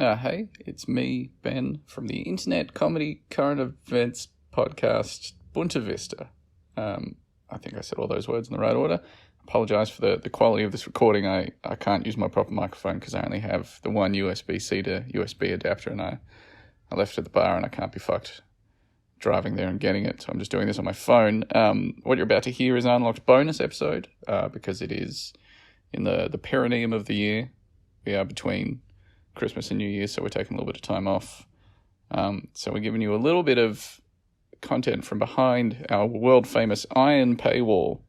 Hey, it's me, Ben, from the Internet Comedy Current Events podcast, Bunta Vista. I think I said all those words in the right order. Apologise for the quality of this recording. I can't use my proper microphone because I only have the one USB-C to USB adapter, and I left it at the bar and I can't be fucked driving there and getting it, so I'm just doing this on my phone. What you're about to hear is an unlocked bonus episode because it is in the perineum of the year. We are between Christmas and New Year, so we're taking a little bit of time off. So we're giving you a little bit of content from behind our world-famous iron paywall.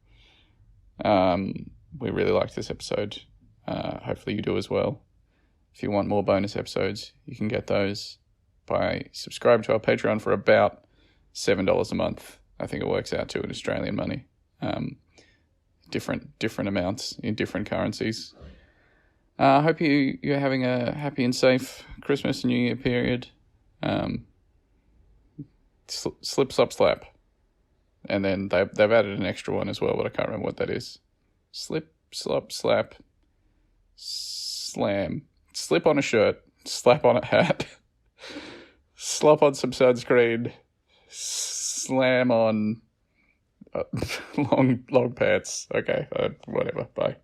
We really liked this episode. Hopefully you do as well. If you want more bonus episodes, you can get those by subscribing to our Patreon for about $7 a month. I think it works out to in Australian money. Different amounts in different currencies. I hope you're having a happy and safe Christmas and New Year period. Slip, slop, slap. And then they've added an extra one as well, but I can't remember what that is. Slip, slop, slap, slam. Slip on a shirt, slap on a hat, slop on some sunscreen, slam on long pants. Okay, whatever, bye.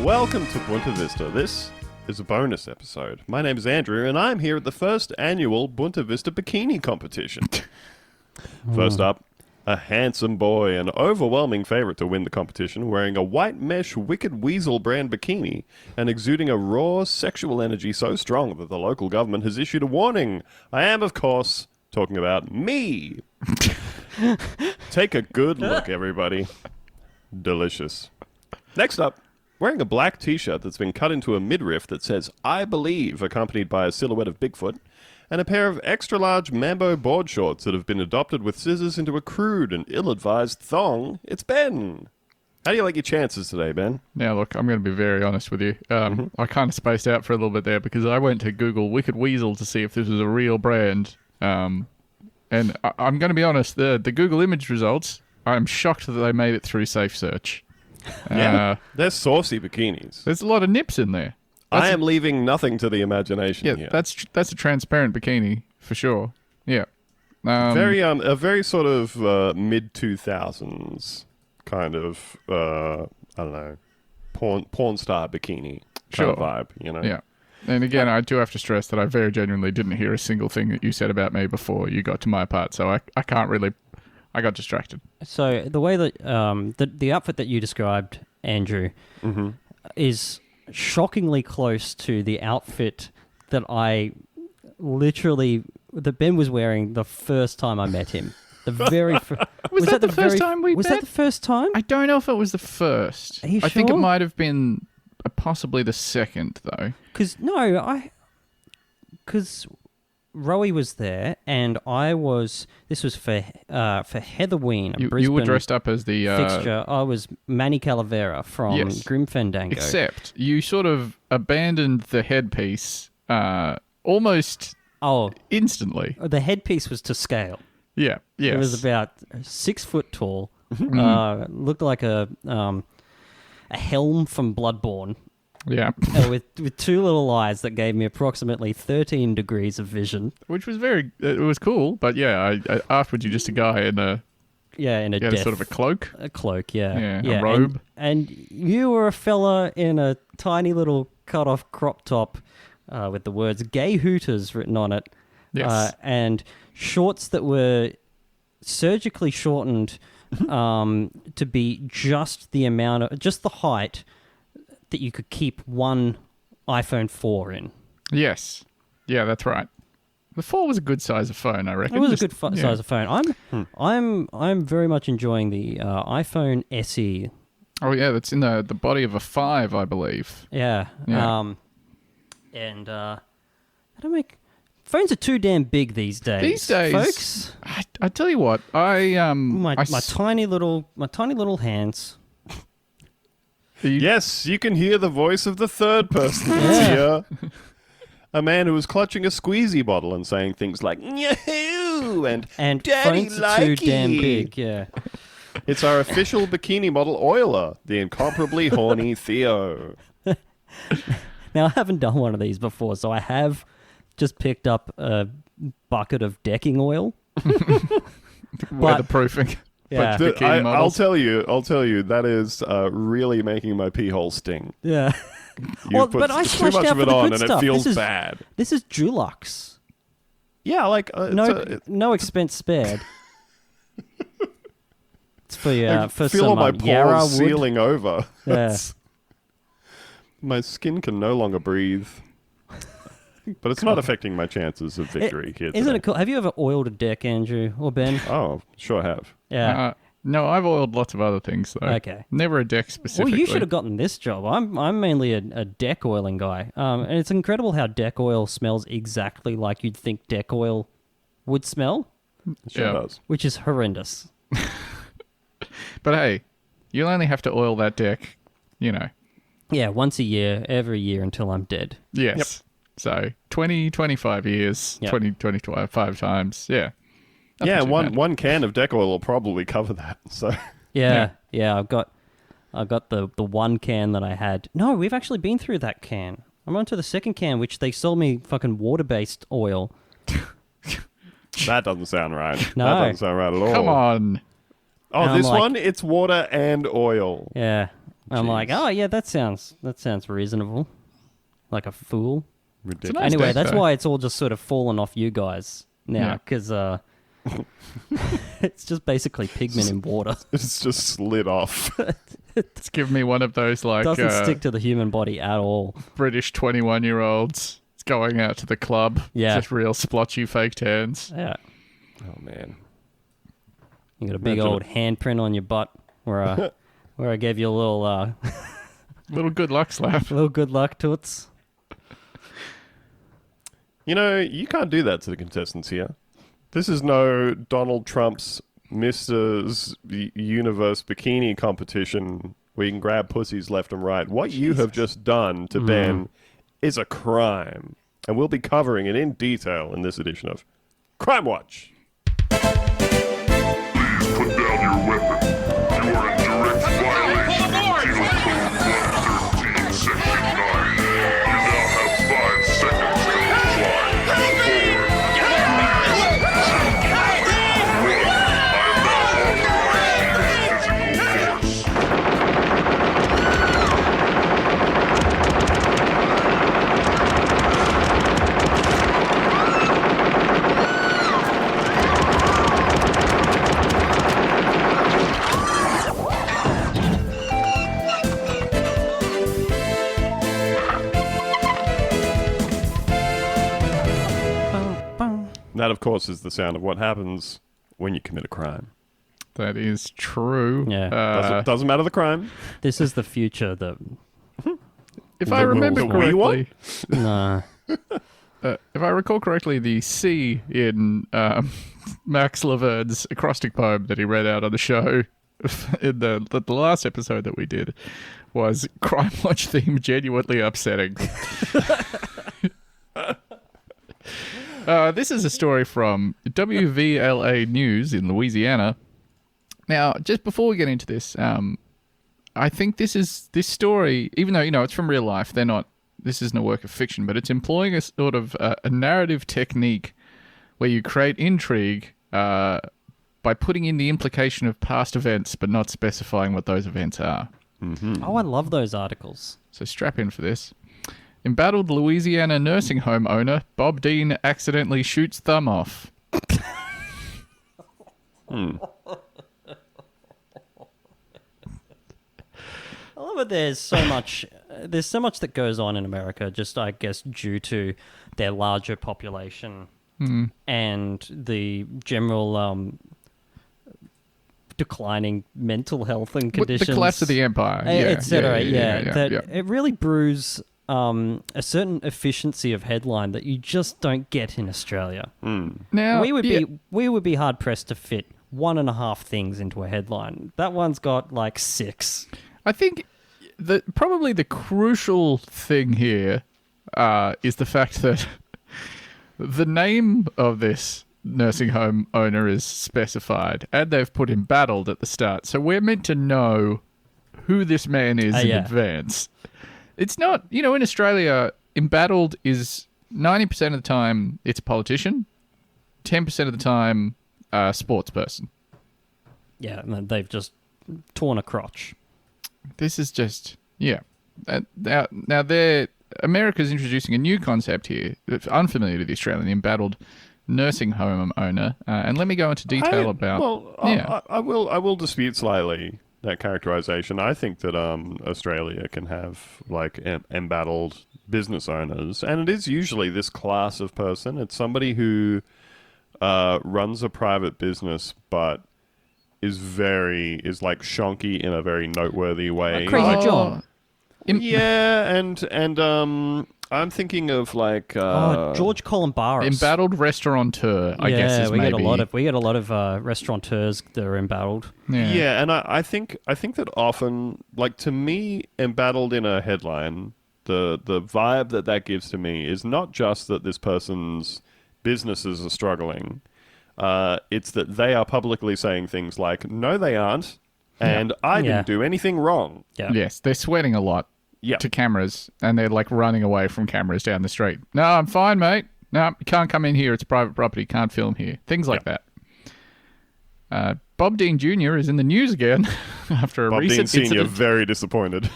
Welcome to Bunta Vista. This is a bonus episode. My name is Andrew, and I'm here at the first annual Bunta Vista Bikini Competition. First up, a handsome boy, an overwhelming favourite to win the competition, wearing a white mesh Wicked Weasel brand bikini and exuding a raw sexual energy so strong that the local government has issued a warning. I am, of course, talking about me. Take a good look, everybody. Delicious. Next up, wearing a black t-shirt that's been cut into a midriff that says, I believe, accompanied by a silhouette of Bigfoot, and a pair of extra-large Mambo board shorts that have been adopted with scissors into a crude and ill-advised thong, it's Ben. How do you like your chances today, Ben? Now, look, I'm going to be very honest with you. I kind of spaced out for a little bit there because I went to Google Wicked Weasel to see if this was a real brand. And I'm going to be honest, the Google image results, I'm shocked that they made it through Safe Search. Yeah, they're saucy bikinis. There's a lot of nips in there. I am leaving nothing to the imagination here. That's a transparent bikini for sure. Yeah, a very sort of mid-2000s kind of I don't know, porn star bikini kind of vibe, you know. Yeah, and again, I do have to stress that I very genuinely didn't hear a single thing that you said about me before you got to my part, so I can't really. I got distracted. So the way that the outfit that you described, Andrew, is shockingly close to the outfit that that Ben was wearing the first time I met him. The very was that the first time we met? Was that the first time? I don't know if it was the first. Are you I think it sure? might have been possibly the second, though. Because Rowie was there, and I was. This was for Heatherween, a Brisbane you were dressed up as the fixture. I was Manny Calavera from Grim Fandango. Except you sort of abandoned the headpiece almost instantly. The headpiece was to scale. Yeah, yes. It was about 6 foot tall. Looked like a helm from Bloodborne. Yeah. with two little eyes that gave me approximately 13 degrees of vision. Which was it was cool, but yeah, I afterwards you're just a guy in a... Yeah, in a sort of a cloak. A cloak, yeah. A robe. And you were a fella in a tiny little cut-off crop top with the words Gay Hooters written on it. Yes. And shorts that were surgically shortened to be just the height that you could keep one iPhone 4 in. Yes. Yeah, that's right. The 4 was a good size of phone, I reckon. It was a good size of phone. I'm very much enjoying the iPhone SE. Oh yeah, that's in the body of a 5, I believe. Yeah. And I don't make iPhones are too damn big these days. These days, folks. I tell you what, My tiny little hands. Yes, you can hear the voice of the third person Yeah. here. A man who was clutching a squeezy bottle and saying things like "Yahoo!" and "Daddy phones are too likey." damn big. Yeah. It's our official bikini model oiler, the incomparably horny Theo. Now I haven't done one of these before, so I have just picked up a bucket of decking oil. Weatherproofing. Yeah. But bikini I'll models. tell you, that is really making my pee hole sting. Yeah. You Well, put but I too splashed much out of for it the on good and stuff. it feels This is- bad. This is Dulux. Yeah, like No expense spared. It's for I for feel some all my Yarra pores wood. sealing over. Yeah. My skin can no longer breathe. But it's not affecting my chances of victory here Isn't today. it cool? Have you ever oiled a deck, Andrew or Ben? Oh, sure have. Yeah. No, I've oiled lots of other things though. Okay. Never a deck specifically. Well, you should have gotten this job. I'm mainly a deck oiling guy, and it's incredible how deck oil smells exactly like you'd think deck oil would smell, It sure Yeah. does. which is horrendous. But hey, you'll only have to oil that deck, Yeah, once a year, every year until I'm dead. Yes. So 20, 25 years, Yep. 20, 25 times. Yeah. Nothing Yeah, too bad. one can of deck oil will probably cover that. So Yeah. I've got the one can that I had. No, we've actually been through that can. I'm on to the second can, which they sold me fucking water-based oil. that doesn't sound right. No. That doesn't sound right at all. Come on. Oh, And I'm this like- one, it's water and oil. Yeah. I'm like, Jeez. oh yeah, that sounds reasonable. Like a fool. Ridiculous. nice Anyway, deck, that's though. why it's all just sort of fallen off you guys now, Yeah. because it's just basically pigment in water. It's just slid off. It's giving me one of those like Doesn't stick to the human body at all. British 21-year-olds going out to the club. Yeah. Just real splotchy fake tans. Yeah. Oh, man. You got a big Imagine old handprint on your butt where I gave you a little Little good luck slap. good luck toots. You know, you can't do that to the contestants here. This is no Donald Trump's Mr. Universe bikini competition where you can grab pussies left and right. What you have just done to Ben is a crime. And we'll be covering it in detail in this edition of Crime Watch. Put down your weapon. You are in direct violation of Penal Code 113, Section 9. You now have 5 seconds to comply. 4, 3, 2, 1. I am now authorizing physical force. That, of course, is the sound of what happens when you commit a crime. That is true. Yeah. Doesn't matter the crime. This is the future that If I remember rules we want? correctly, nah. if I recall correctly, the C in Max Laverne's acrostic poem that he read out on the show in the last episode that we did was Crime Watch theme genuinely upsetting. This is a story from WVLA News in Louisiana. Now, just before we get into this, I think this story, even though, it's from real life, this isn't a work of fiction, but it's employing a sort of a narrative technique where you create intrigue by putting in the implication of past events, but not specifying what those events are. Oh, I love those articles. So strap in for this. Embattled Louisiana nursing home owner Bob Dean accidentally shoots thumb off. I love it. There's so much that goes on in America, just I guess due to their larger population and the general declining mental health and conditions, The collapse of the empire, etc. yeah. It really brews a certain efficiency of headline that you just don't get in Australia. Now We would be hard pressed to fit 1.5 things into a headline. That one's got like 6. I think probably the crucial thing here is the fact that the name of this nursing home owner is specified, and they've put embattled at the start. So we're meant to know who this man is in advance. It's not, in Australia, embattled is 90% of the time it's a politician, 10% of the time a sports person. Yeah, and they've just torn a crotch. This is just, yeah. Now America's introducing a new concept here that's unfamiliar to the Australian, the embattled nursing home owner. And let me go into detail about... Well, yeah. I will dispute slightly that characterization. I think that Australia can have like embattled business owners, and it is usually this class of person. It's somebody who runs a private business, but is like shonky in a very noteworthy way. Crazy John. Yeah, and I'm thinking of like George Columbaris. Embattled restaurateur, I guess is we maybe... we get a lot of restaurateurs that are embattled. Yeah, and I think that often, like, to me, embattled in a headline, the vibe that gives to me is not just that this person's businesses are struggling. It's that they are publicly saying things like, "No, they aren't," and "I didn't do anything wrong." Yeah. Yes, they're sweating a lot. To cameras, and they're like running away from cameras down the street. No, I'm fine, mate. No, you can't come in here. It's private property. Can't film here. Things like that. Bob Dean Jr. is in the news again after a Bob recent Dean Sr. incident. very disappointed.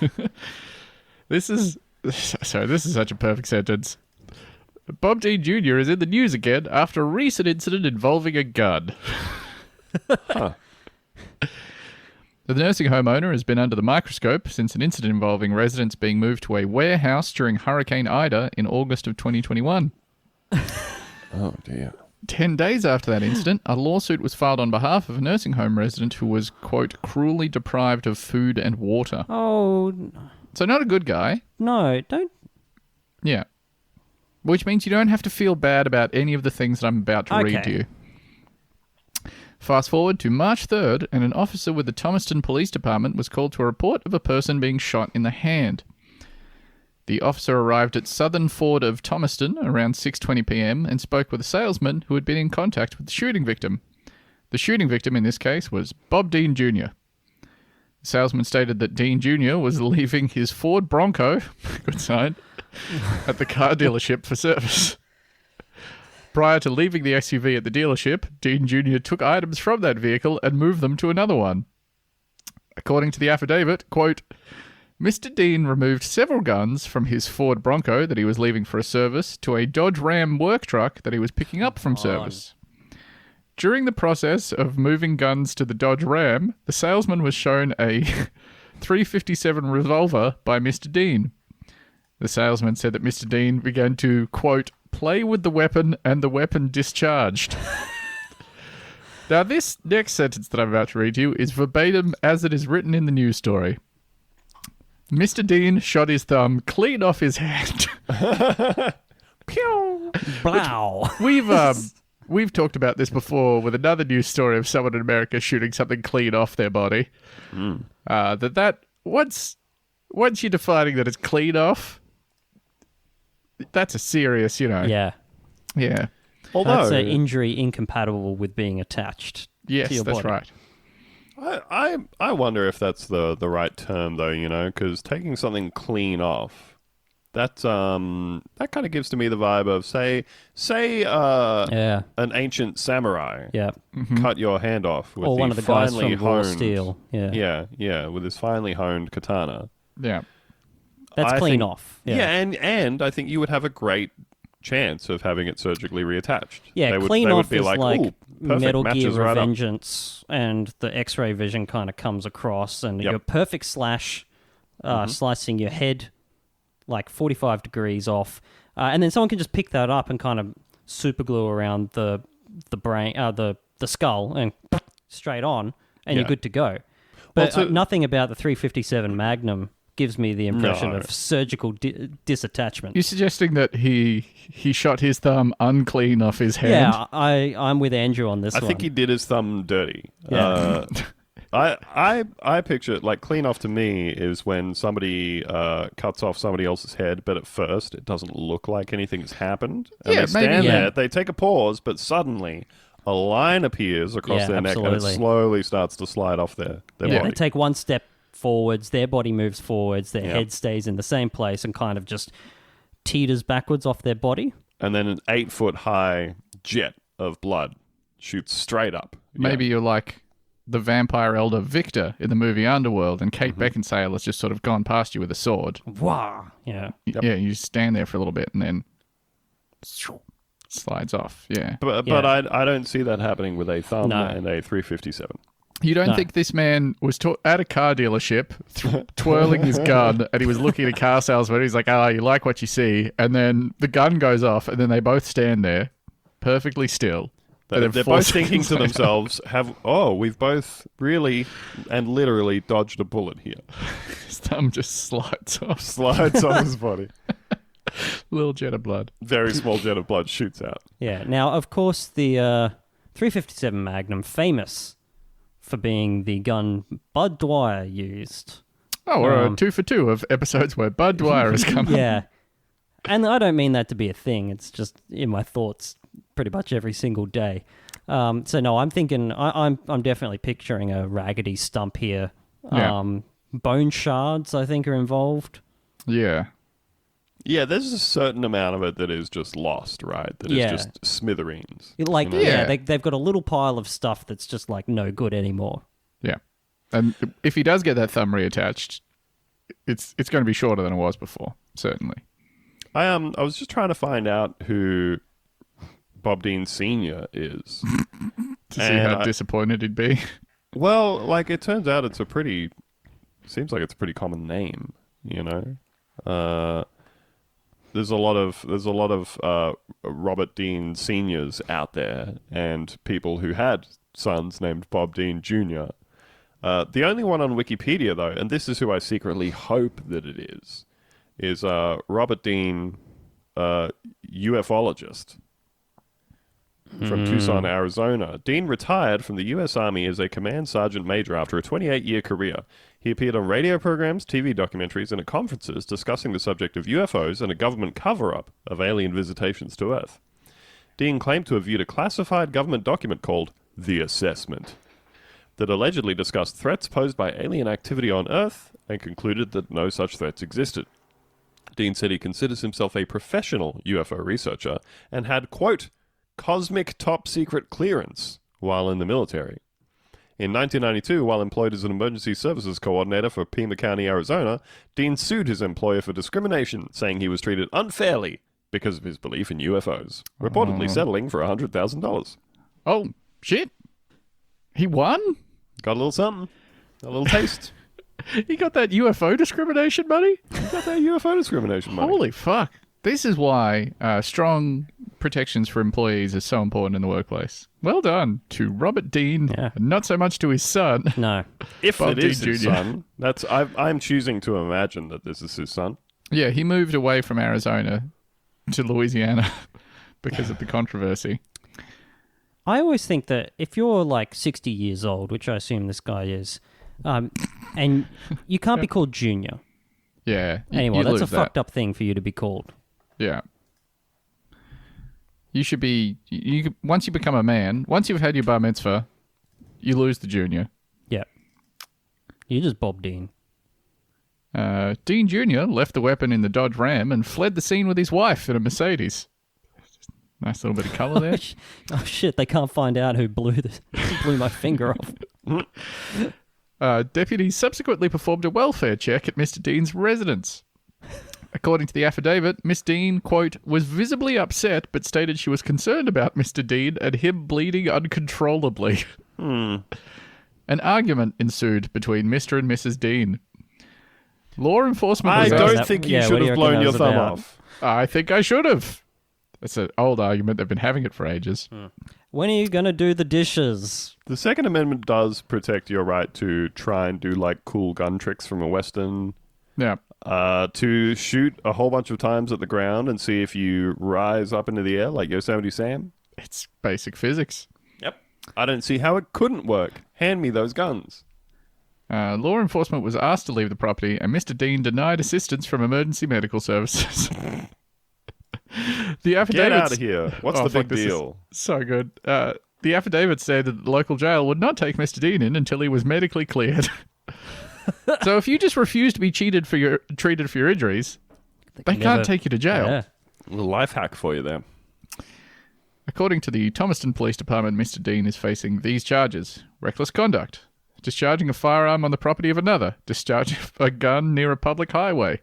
This is such a perfect sentence. Bob Dean Jr. is in the news again after a recent incident involving a gun. The nursing home owner has been under the microscope since an incident involving residents being moved to a warehouse during Hurricane Ida in August of 2021. Oh, dear. 10 days after that incident, a lawsuit was filed on behalf of a nursing home resident who was, quote, cruelly deprived of food and water. Oh. So not a good guy. No, don't. Yeah. Which means you don't have to feel bad about any of the things that I'm about to read to you. Fast forward to March 3rd, and an officer with the Thomaston Police Department was called to a report of a person being shot in the hand. The officer arrived at Southern Ford of Thomaston around 6:20 p.m. and spoke with a salesman who had been in contact with the shooting victim. The shooting victim in this case was Bob Dean Jr. The salesman stated that Dean Jr. was leaving his Ford Bronco, good sign, at the car dealership for service. Prior to leaving the SUV at the dealership, Dean Jr. took items from that vehicle and moved them to another one. According to the affidavit, quote, Mr. Dean removed several guns from his Ford Bronco that he was leaving for a service to a Dodge Ram work truck that he was picking up from service. During the process of moving guns to the Dodge Ram, the salesman was shown a .357 revolver by Mr. Dean. The salesman said that Mr. Dean began to, quote, play with the weapon and the weapon discharged. Now, this next sentence that I'm about to read to you is verbatim as it is written in the news story. Mr. Dean shot his thumb clean off his hand. Pew! Blow. We've talked about this before with another news story of someone in America shooting something clean off their body. Once you're defining that it's clean off, that's a serious, Yeah. Yeah. Although, that's an injury incompatible with being attached to your Yes, that's body. right. I wonder if that's the right term, though, because taking something clean off, that kind of gives to me the vibe of, say an ancient samurai cut your hand off with or one of the guys finely from Raw honed Steel. Yeah, with his finely honed katana. Yeah. That's I clean think- off. and I think you would have a great chance of having it surgically reattached. Yeah, they would, clean they off would be is like, like ooh, perfect, Metal Gear matches right up. Revengeance, and the X-ray vision kind of comes across, and your perfect slash, slicing your head like 45 degrees off, and then someone can just pick that up and kind of super glue around the brain, the skull, and straight on, and you're good to go. But Well, nothing about the .357 Magnum gives me the impression No. of surgical disattachment. You're suggesting that he shot his thumb unclean off his hand? Yeah, I'm with Andrew on this I one. think he did his thumb dirty. Yeah. I picture it like clean off to me is when somebody cuts off somebody else's head, but at first it doesn't look like anything's happened. And Yeah, they maybe, stand yeah. there, they take a pause, but suddenly a line appears across Yeah, their neck and it absolutely. slowly starts to slide off their Yeah, body. they take one step forwards, their body moves forwards, their Yeah. head stays in the same place and kind of just teeters backwards off their body. And then an 8-foot high jet of blood shoots straight up. Maybe you're like the vampire elder Victor in the movie Underworld, and Kate Beckinsale has just sort of gone past you with a sword. Wow. Yeah. Yeah, you stand there for a little bit and then slides off. Yeah. But Yeah. I don't see that happening with a thumb No. and a 357. You don't No. think this man was at a car dealership twirling his gun, and he was looking at a car salesman? He's like, you like what you see. And then the gun goes off, and then they both stand there perfectly still. And then They're 4 both thinking seconds to later- themselves, we've both really and literally dodged a bullet here. His thumb just slides off. Slides off his body. Little jet of blood. Very small jet of blood shoots out. Yeah. Now, of course, the 357 Magnum, famous for being the gun Bud Dwyer used. Oh, we're 2 for 2 of episodes where Bud Dwyer has come up. Yeah. And I don't mean that to be a thing. It's just in my thoughts pretty much every single day. So no, I'm thinking I'm definitely picturing a raggedy stump here. Yeah. Bone shards, I think, are involved. Yeah. Yeah, there's a certain amount of it that is just lost, right? That is Yeah. just smithereens. Like, You know? yeah, Yeah. they've got a little pile of stuff that's just like no good anymore. Yeah. And if he does get that thumb reattached, it's going to be shorter than it was before, certainly. I was just trying to find out who Bob Dean Sr. is. To see And how disappointed he'd be. Well, like it turns out seems like it's a pretty common name, you know? There's a lot of Robert Dean Seniors out there, and people who had sons named Bob Dean Jr. The only one on Wikipedia, though, and this is who I secretly hope that it is Robert Dean, ufologist from Tucson, Arizona. Dean retired from the U.S. Army as a command sergeant major after a 28-year career. He appeared on radio programs, TV documentaries, and at conferences discussing the subject of UFOs and a government cover-up of alien visitations to Earth. Dean claimed to have viewed a classified government document called The Assessment that allegedly discussed threats posed by alien activity on Earth and concluded that no such threats existed. Dean said he considers himself a professional UFO researcher and had, quote, cosmic top-secret clearance while in the military. In 1992, while employed as an emergency services coordinator for Pima County, Arizona, Dean sued his employer for discrimination, saying he was treated unfairly because of his belief in UFOs, reportedly settling for $100,000. Oh, shit. He won? Got a little something. A little taste. He got that UFO discrimination money? Got that UFO discrimination money. Holy fuck. This is why strong protections for employees is so important in the workplace. Well done to Robert Dean, Yeah. and not so much to his son. No. If Bob it is Dean his Jr.. son, I'm choosing to imagine that this is his son. Yeah, he moved away from Arizona to Louisiana because of the controversy. I always think that if you're like 60 years old, which I assume this guy is, and you can't be called junior. Yeah. Anyway, you that's a lose that. fucked up thing for you to be called. Yeah. You should be... once you become a man, once you've had your bar mitzvah, you lose the junior. Yeah. You're just Bob Dean. Dean Jr. left the weapon in the Dodge Ram and fled the scene with his wife in a Mercedes. Nice little bit of colour there. Oh shit, they can't find out who blew my finger off. Deputies subsequently performed a welfare check at Mr. Dean's residence. According to the affidavit, Miss Dean, quote, was visibly upset but stated she was concerned about Mr. Dean and him bleeding uncontrollably. An argument ensued between Mr. and Mrs. Dean. Law enforcement I was don't asked- don't think you yeah, what should do you have reckon blown that your was thumb about? off. I think I should have. That's an old argument. They've been having it for ages. When are you going to do the dishes? The Second Amendment does protect your right to try and do like cool gun tricks from a Western Yeah. To shoot a whole bunch of times at the ground and see if you rise up into the air like Yosemite Sam. It's basic physics. Yep. I don't see how it couldn't work. Hand me those guns. Law enforcement was asked to leave the property, and Mr. Dean denied assistance from emergency medical services. The affidavit. Get out of here. What's the big this is deal? So good. The affidavit said that the local jail would not take Mr. Dean in until he was medically cleared. So if you just refuse to be treated for your injuries, they can't take you to jail. Yeah. A little life hack for you there. According to the Thomaston Police Department, Mr. Dean is facing these charges: reckless conduct, discharging a firearm on the property of another, discharging a gun near a public highway.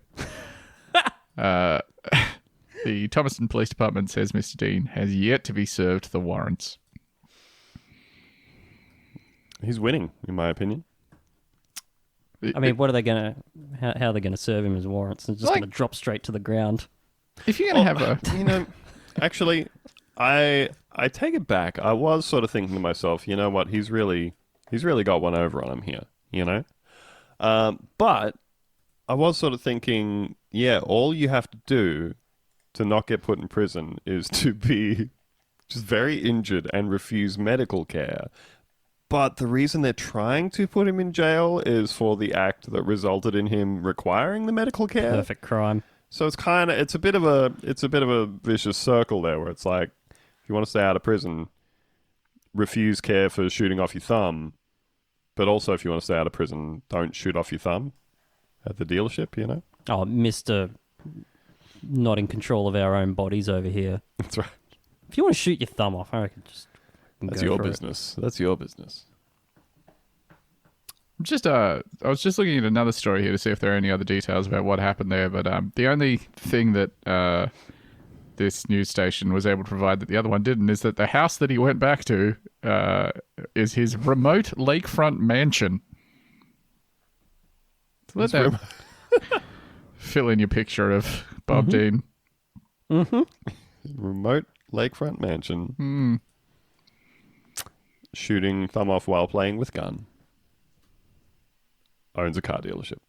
The Thomaston Police Department says Mr. Dean has yet to be served the warrants. He's winning, in my opinion. I mean, what are they going to... How are they going to serve him as warrants? They're just going to drop straight to the ground. If you're going to have a... You know, actually, I take it back. I was sort of thinking to myself, you know what, he's really got one over on him here, you know? But I was sort of thinking, yeah, all you have to do to not get put in prison is to be just very injured and refuse medical care. But the reason they're trying to put him in jail is for the act that resulted in him requiring the medical care. Perfect crime. So it's a bit of a vicious circle there, where it's like, if you want to stay out of prison, refuse care for shooting off your thumb, but also if you want to stay out of prison, don't shoot off your thumb at the dealership, you know? Oh, Mr. Not in control of our own bodies over here. That's right. If you want to shoot your thumb off, I reckon just That's go your for it. business. That's your business. I was just looking at another story here to see if there are any other details about what happened there, but the only thing that this news station was able to provide that the other one didn't is that the house that he went back to is his remote lakefront mansion. So let that fill in your picture of Bob Dean. Mm-hmm. Remote lakefront mansion. Shooting thumb off while playing with gun. Owns a car dealership.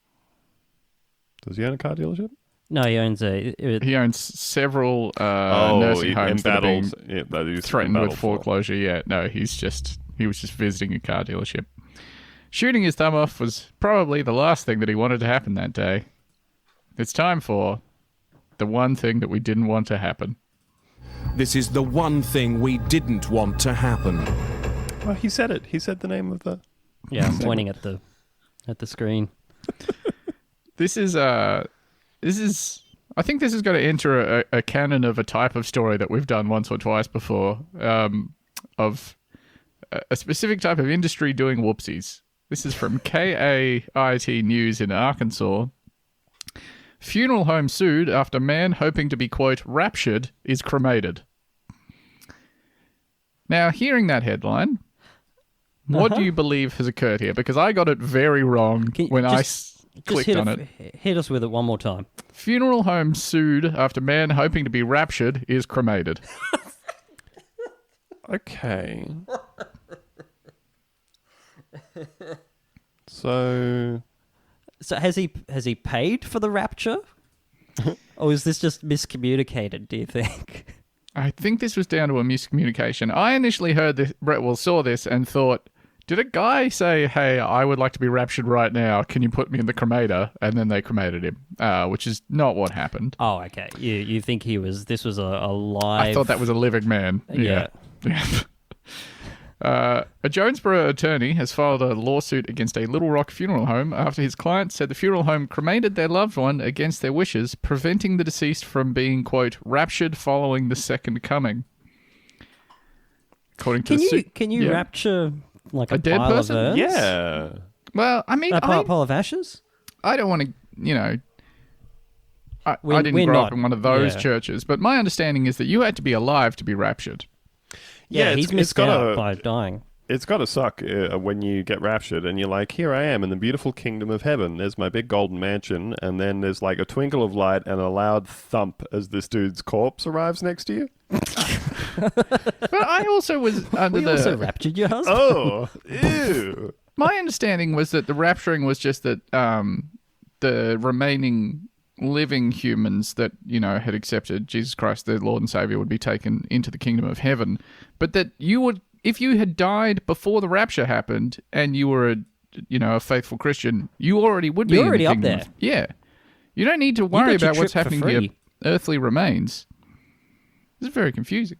Does he own a car dealership? No, he owns He owns several nursing homes that are being threatened with foreclosure. Yeah, no, he was just visiting a car dealership. Shooting his thumb off was probably the last thing that he wanted to happen that day. It's time for the one thing that we didn't want to happen. This is the one thing we didn't want to happen. Well, he said it. He said the name of the... Yeah, I'm pointing at the screen. This is I think this is going to enter a canon of a type of story that we've done once or twice before, of a specific type of industry doing whoopsies. This is from KAIT News in Arkansas. Funeral home sued after man hoping to be, quote, raptured is cremated. Now, hearing that headline, what do you believe has occurred here? Because I got it very wrong when I clicked on it. Hit us with it one more time. Funeral home sued after man hoping to be raptured is cremated. Okay. So has he paid for the rapture? Or is this just miscommunicated, do you think? I think this was down to a miscommunication. I initially saw this and thought, did a guy say, hey, I would like to be raptured right now, can you put me in the cremator? And then they cremated him, which is not what happened. Oh, okay. You think this was a live... I thought that was a living man. Yeah. A Jonesboro attorney has filed a lawsuit against a Little Rock funeral home after his client said the funeral home cremated their loved one against their wishes, preventing the deceased from being, quote, raptured following the second coming. According to the suit, can you rapture like a dead pile person? of urns? yeah. Well, I mean, A pile of ashes? I don't want to, I We're didn't grow not- up in one of those yeah. churches, but my understanding is that you had to be alive to be raptured. Yeah, he's missed out by dying. It's got to suck when you get raptured and you're like, here I am in the beautiful kingdom of heaven. There's my big golden mansion. And then there's like a twinkle of light and a loud thump as this dude's corpse arrives next to you. But I also was under We also raptured your husband. Oh, ew. My understanding was that the rapturing was just that the remaining living humans that, had accepted Jesus Christ, their Lord and Savior, would be taken into the kingdom of heaven. But that you would, if you had died before the rapture happened and you were a faithful Christian, you already would be You're in already the up kingdom. there. Yeah. You don't need to worry got your about what's trip for happening to your free. earthly remains. This is very confusing.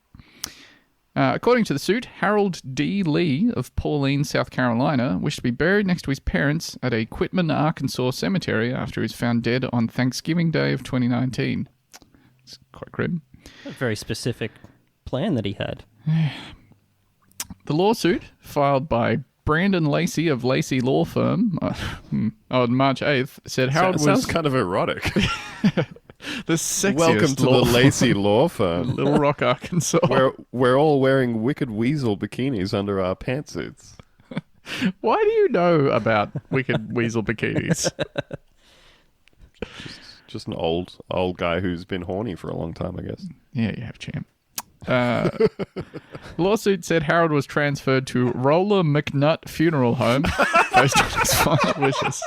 According to the suit, Harold D. Lee of Pauline, South Carolina, wished to be buried next to his parents at a Quitman, Arkansas cemetery after he was found dead on Thanksgiving Day of 2019. It's quite grim. A very specific plan that he had. The lawsuit, filed by Brandon Lacey of Lacey Law Firm on March 8th, said Harold Sounds was kind of erotic. the sexiest Welcome to the law Lacey Law Firm. Little Rock, Arkansas. We're all wearing Wicked Weasel bikinis under our pantsuits. Why do you know about Wicked Weasel bikinis? Just an old guy who's been horny for a long time, I guess. Yeah, you have, champ. The lawsuit said Harold was transferred to Roller McNutt Funeral Home based on his final wishes.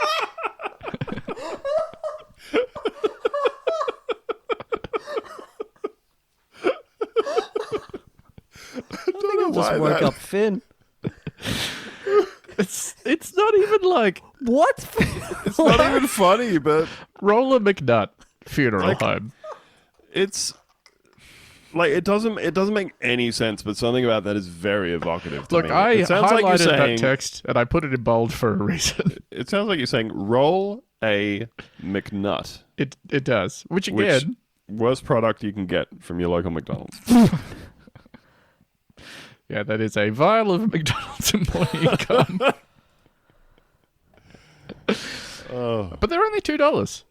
Just woke up Finn. It's not even like What? It's not even funny, but Roller McNutt Funeral Like- Home. it's like it doesn't make any sense. But something about that is very evocative to Look, me. I It sounds like you're highlighted that saying. text and I put it in bold for a reason. It sounds like you're saying roll a McNut, It does, which which again, worst product you can get from your local McDonald's. yeah, that is a vial of McDonald's employee income. But they're only $2,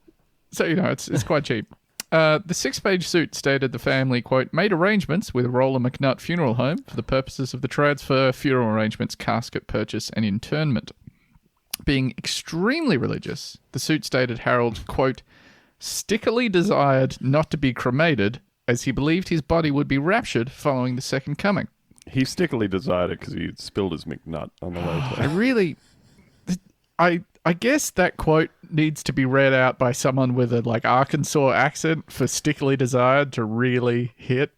so it's quite cheap. The 6-page suit stated the family, quote, made arrangements with Roller McNutt Funeral Home for the purposes of the transfer, funeral arrangements, casket purchase, and internment. Being extremely religious, the suit stated Harold, quote, stickily desired not to be cremated as he believed his body would be raptured following the second coming. He stickily desired it because he spilled his McNut on the way to I really... I guess that quote needs to be read out by someone with a Arkansas accent for stickily desired to really hit.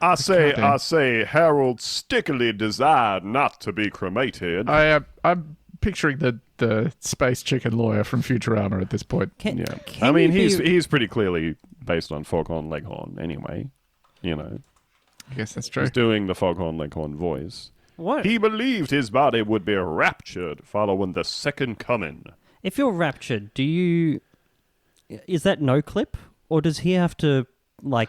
I Goddamn. say, Harold stickily desired not to be cremated. I'm picturing the space chicken lawyer from Futurama at this point. Can, Yeah, can I mean you be- he's pretty clearly based on Foghorn Leghorn anyway. I guess that's true. He's doing the Foghorn Leghorn voice. What? He believed his body would be raptured following the second coming. If you're raptured, is that no clip, or does he have to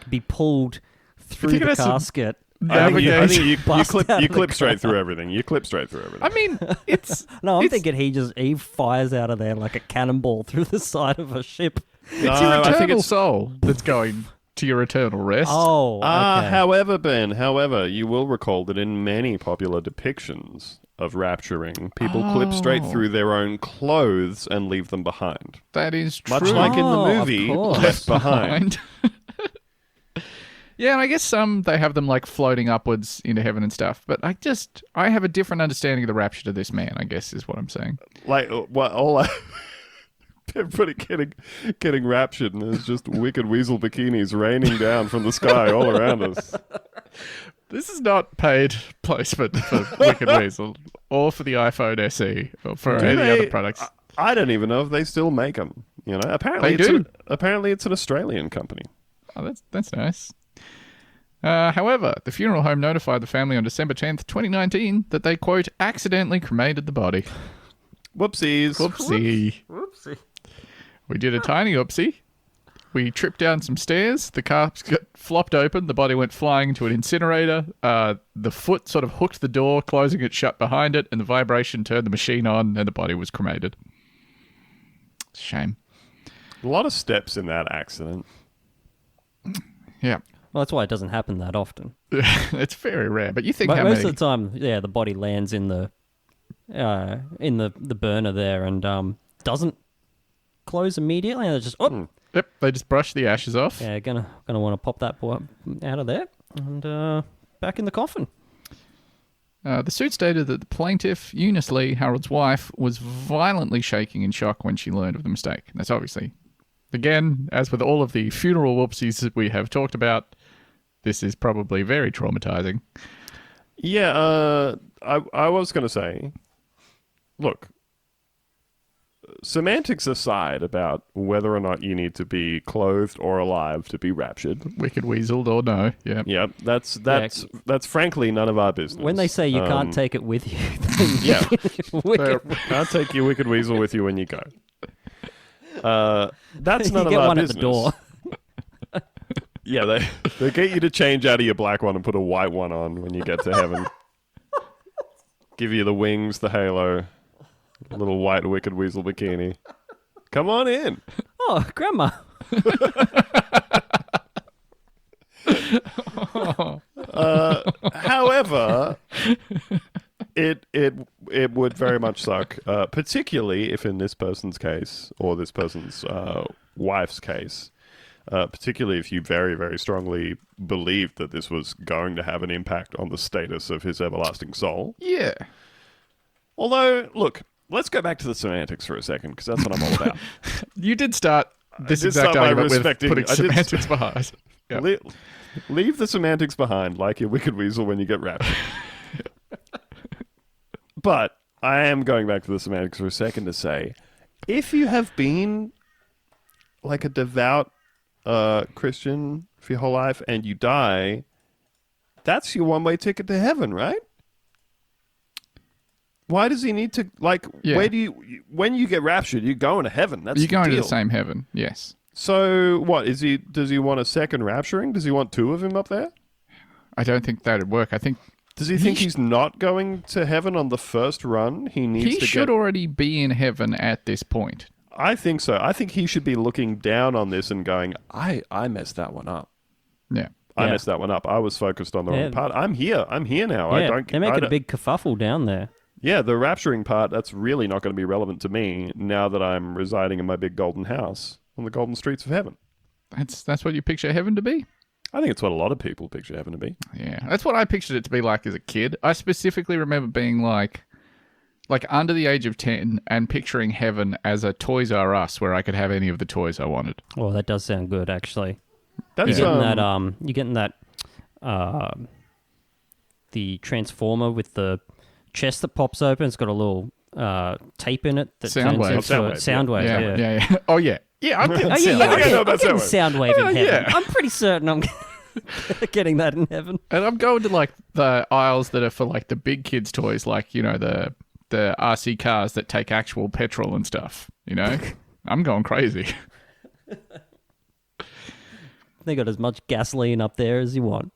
be pulled through think it the has to casket? I think you Bust clip out of the straight ground. through everything. You clip straight through everything. I mean, it's... No, I'm it's- thinking he fires out of there like a cannonball through the side of a ship. It's your I think eternal it's- soul that's going to your eternal rest. Oh, okay. However, you will recall that in many popular depictions of rapturing, people clip straight through their own clothes and leave them behind. That is true. Much like in the Oh, of movie course. Left Behind. Yeah, and I guess some, they have them floating upwards into heaven and stuff. But I have a different understanding of the rapture to this man, I guess, is what I'm saying. Everybody getting raptured, and there's just wicked weasel bikinis raining down from the sky all around us. This is not paid placement for Wicked Weasel or for the iPhone SE or for any other products. I don't even know if they still make them. Apparently They do. Apparently, it's an Australian company. Oh, that's nice. However, the funeral home notified the family on December 10th, 2019 that they, quote, accidentally cremated the body. Whoopsies. Whoopsie. We did a tiny oopsie. We tripped down some stairs. The car got flopped open. The body went flying into an incinerator. The foot sort of hooked the door, closing it shut behind it, and the vibration turned the machine on, and the body was cremated. Shame. A lot of steps in that accident. Yeah. Well, that's why it doesn't happen that often. It's very rare, but you think But how most many... of the time, the body lands in the burner there and doesn't close immediately. And it's just Yep, they just brush the ashes off. yeah, gonna want to pop that boy out of there and back in the coffin. The suit stated that the plaintiff, Eunice Lee, Harold's wife, was violently shaking in shock when she learned of the mistake. And that's obviously, again, as with all of the funeral whoopsies that we have talked about, this is probably very traumatizing. Yeah, I was going to say, look, semantics aside about whether or not you need to be clothed or alive to be raptured. Wicked weaseled or no, yeah. Yep, that's frankly none of our business. When they say you can't take it with you, then Yeah. wicked. Can't take your wicked weasel with you when you go. That's none you of get our one business. at the door. Yeah, they get you to change out of your black one and put a white one on when you get to heaven. Give you the wings, the halo, a little white wicked weasel bikini. Come on in. Oh, Grandma. However, it would very much suck, particularly if in this person's case or this person's wife's case, particularly if you very, very strongly believed that this was going to have an impact on the status of his everlasting soul. Yeah. Although, look, let's go back to the semantics for a second, because that's what I'm all about. You did start this did exact start by argument with respecting- putting I did- semantics behind. Yeah. Leave the semantics behind, like your wicked weasel when you get raptured. But I am going back to the semantics for a second to say, if you have been like a devout Christian for your whole life and you die, that's your one-way ticket to heaven, right? Why does he need to, like, Yeah. where do you, when you get raptured, you're going to heaven. That's You're going to deal. the same heaven, yes. So what, does he want a second rapturing? Does he want two of him up there? I don't think that would work. I think Does he think he's not going to heaven on the first run? He needs he to should get... already be in heaven at this point. I think so. I think he should be looking down on this and going, I messed that one up. Yeah. I Yeah. messed that one up. I was focused on the Yeah. wrong part. I'm here now. Yeah, they're making a big kerfuffle down there. Yeah, the rapturing part, that's really not going to be relevant to me now that I'm residing in my big golden house on the golden streets of heaven. That's what you picture heaven to be? I think it's what a lot of people picture heaven to be. Yeah. That's what I pictured it to be like as a kid. I specifically remember being like under the age of 10 and picturing heaven as a Toys R Us where I could have any of the toys I wanted. Oh, that does sound good, actually. That's You're getting that, the transformer with the chest that pops open. It's got a little tape in it that Soundwave. turns into a Soundwave. Yeah. Oh, yeah. Yeah, I'm getting Oh, yeah, Soundwave. I'm know about getting Soundwave. Soundwave in heaven. yeah. I'm pretty certain I'm getting that in heaven. And I'm going to like the aisles that are for like the big kids' toys, like, you know, the RC cars that take actual petrol and stuff, you know? I'm going crazy. They got as much gasoline up there as you want.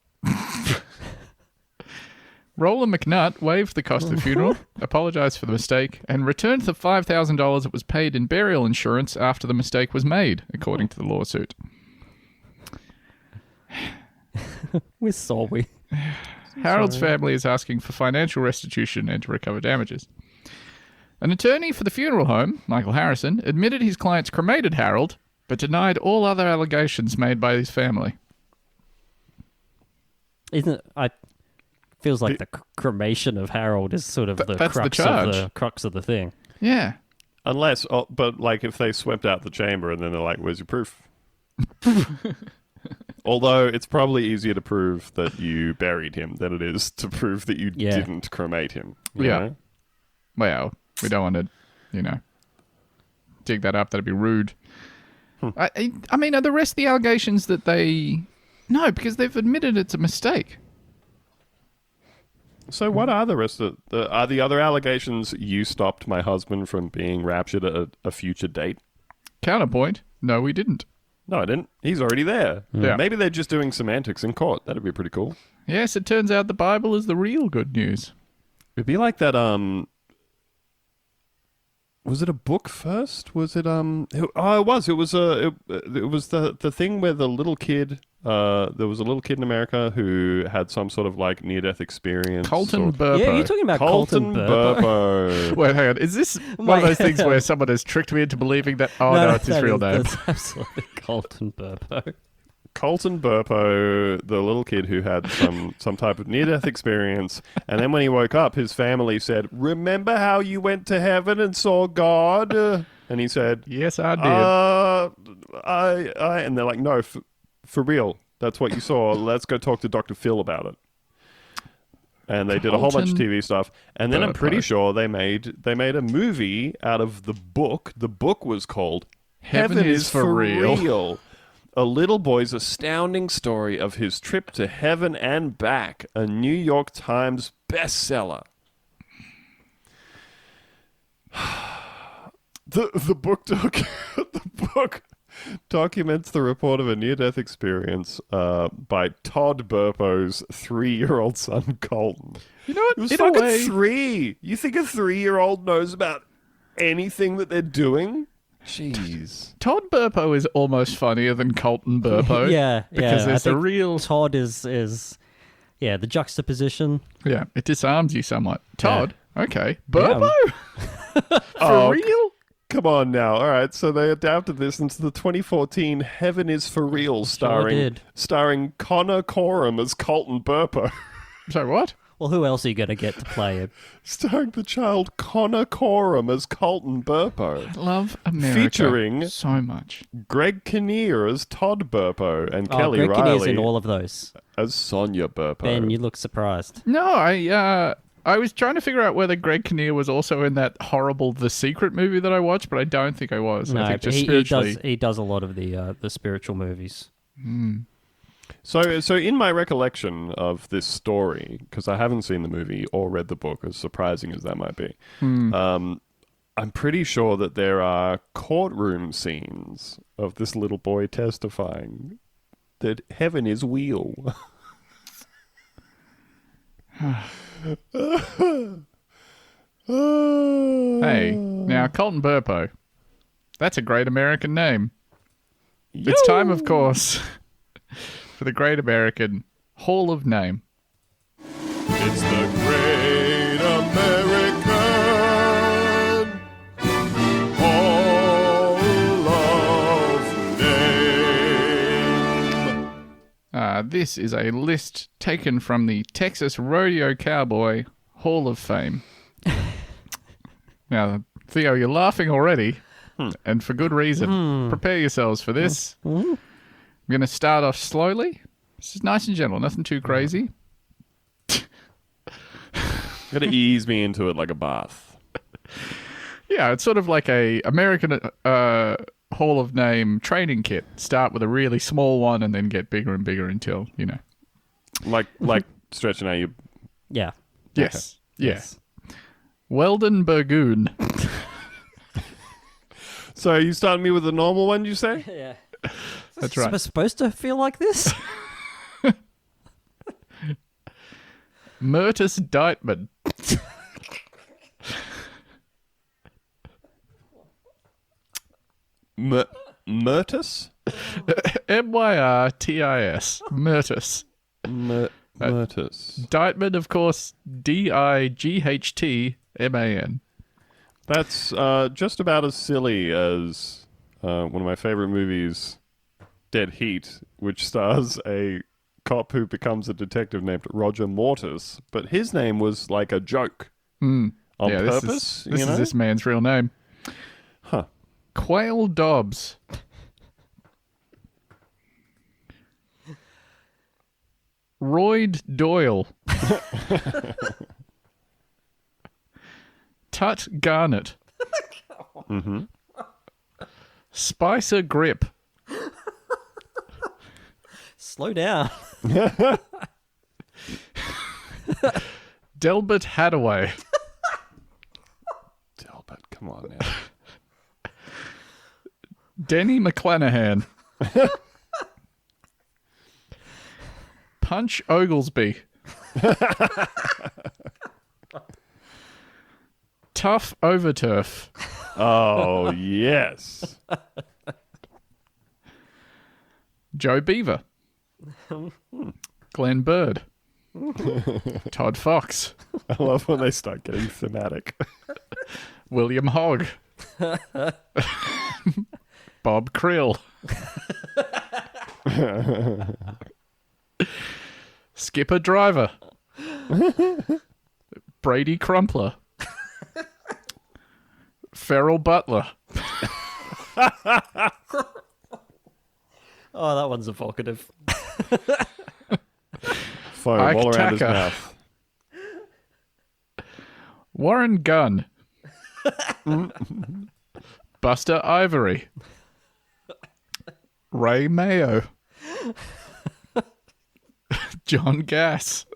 Roland McNutt waived the cost of the funeral, apologised for the mistake, and returned the $5,000 that was paid in burial insurance after the mistake was made, according to the lawsuit. We're sorry. Harold's family is asking for financial restitution and to recover damages. An attorney for the funeral home, Michael Harrison, admitted his clients cremated Harold, but denied all other allegations made by his family. Isn't it? Feels like the cremation of Harold is sort of the that's the crux charge. of the crux of the thing. Yeah. Unless, but like if they swept out the chamber and then they're like, where's your proof? Although it's probably easier to prove that you buried him than it is to prove that you didn't cremate him. You Yeah. know? Well, we don't want to, you know, dig that up. That'd be rude. I mean, are the rest of the allegations that they... No, because they've admitted it's a mistake. So what are the rest of are the other allegations you stopped my husband from being raptured at a future date? Counterpoint, no, we didn't. No, I didn't. He's already there. Yeah. Maybe they're just doing semantics in court. That'd be pretty cool. Yes, it turns out the Bible is the real good news. It'd be like that, was it a book first? Was it, it was. It was the thing where the little kid, there was a little kid in America who had some sort of like near-death experience. Colton or- Burpo. Yeah, you're talking about Colton Burpo. Burpo. Wait, hang on. Is this one of those things where someone has tricked me into believing that, oh no, it's his real name? That's absolutely Colton Burpo. Colton Burpo, the little kid who had some type of near-death experience, and then when he woke up, his family said, "Remember how you went to heaven and saw God?" And he said, Yes, I did. and they're like, "No, for real, that's what you saw. Let's go talk to Dr. Phil about it." And they did a whole bunch of Colton TV stuff, and then I'm pretty Burpo. sure they made a movie out of the book. The book was called Heaven is for Real. A little boy's astounding story of his trip to heaven and back, a New York Times bestseller. The book documents the report of a near-death experience by Todd Burpo's 3-year-old son Colton. You know what? It was In a fucking way, 3. You think a 3-year-old knows about anything that they're doing? Jeez. Todd Burpo is almost funnier than Colton Burpo. Because I there's a think real... Todd is the juxtaposition. Yeah, it disarms you somewhat. Todd? Okay. Burpo? For Oh, real? Come on now. All right, so they adapted this into the 2014 Heaven is for Real did. starring Connor Coram as Colton Burpo. So what? Well, who else are you going to get to play it? Starring the child Connor Coram as Colton Burpo. Love America Featuring so much. Greg Kinnear as Todd Burpo and Oh, Kelly Greg Kinnear's Riley in all of those. as Sonia Burpo. Ben, you look surprised. No, I was trying to figure out whether Greg Kinnear was also in that horrible The Secret movie that I watched, but I don't think I was. No, I think but just he spiritually. does a lot of the spiritual movies. So in my recollection of this story, because I haven't seen the movie or read the book, as surprising as that might be, I'm pretty sure that there are courtroom scenes of this little boy testifying that heaven is real. Hey, now Colton Burpo. That's a great American name. It's time, of course, for the Great American Hall of Name. It's the Great American Hall of Name. This is a list taken from the Texas Rodeo Cowboy Hall of Fame. Now, Theo, you're laughing already, and for good reason. Prepare yourselves for this. I'm going to start off slowly. This is nice and gentle, nothing too crazy. Gotta ease me into it like a bath. Yeah, it's sort of like a American Hall of Name training kit. Start with a really small one and then get bigger and bigger until, Like stretching out your... Yes. Okay. Yes. Weldon Burgoon. So you starting me with the normal one, you say? Yeah. That's right. Supposed to feel like this? Mertus Deitman. Myrtus? Myrtis. Myrtus. Myrtus. Deitman, of course, Dightman. That's just about as silly as one of my favorite movies, Dead Heat, which stars a cop who becomes a detective named Roger Mortis, but his name was like a joke on purpose. This is this man's real name. Huh. Quail Dobbs. Royd Doyle. Tut Garnett. Spicer Grip. Slow down. Delbert Hadaway. Delbert, come on now. Denny McClanahan. Punch Oglesby. Tough Overturf. Oh, yes. Joe Beaver. Glenn Bird. Todd Fox. I love when they start getting thematic. William Hogg. Bob Krill. Skipper Driver. Brady Crumpler. Feral Butler. Oh, that one's evocative. Foam Ike all around his Tacker. mouth. Warren Gunn. Buster Ivory. Ray Mayo. John Gass.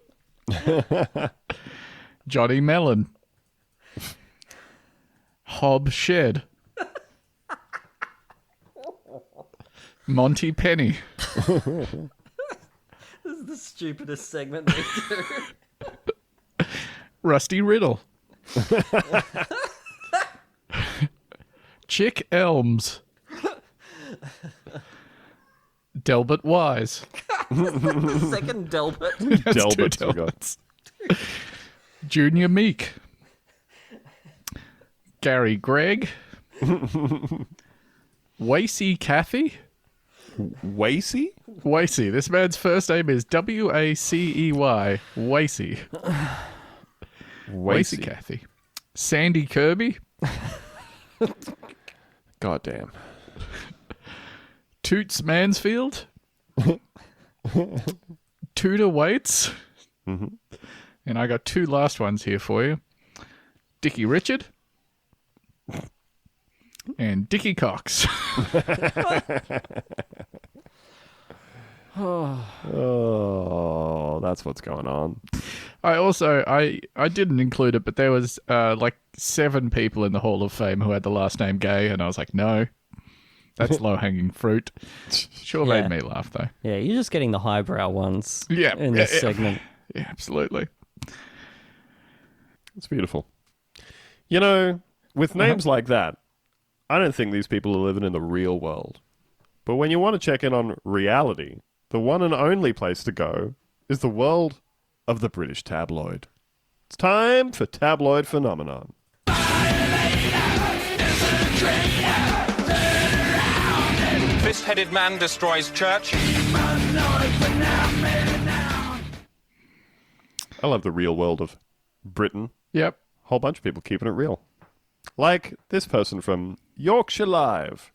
Johnny Mellon. Hob Shed. Monty Penny. This is the stupidest segment they do. Rusty Riddle. Chick Elms. Delbert Wise. Second Delbert. That's two Delberts we got. Delberts. Junior Meek. Gary Gregg. Wacey Cathy. Wacey? Wacey. This man's first name is Wacey. Wacey. Wacey Cathy. Sandy Kirby. God damn. Toots Mansfield. Tudor Waits. And I got two last ones here for you. Dickie Richard. And Dickie Cox. Oh, that's what's going on. I didn't include it, but there was like 7 people in the Hall of Fame who had the last name Gay, and I was like, no, that's low-hanging fruit. Sure Yeah. made me laugh, though. Yeah, you're just getting the highbrow ones Yeah, in this segment. Yeah, absolutely. It's beautiful. You know, with names like that, I don't think these people are living in the real world. But when you want to check in on reality, the one and only place to go is the world of the British tabloid. It's time for Tabloid Phenomenon. Fist-headed man destroys church. I love the real world of Britain. Yep. Whole bunch of people keeping it real. Like this person from Yorkshire Live.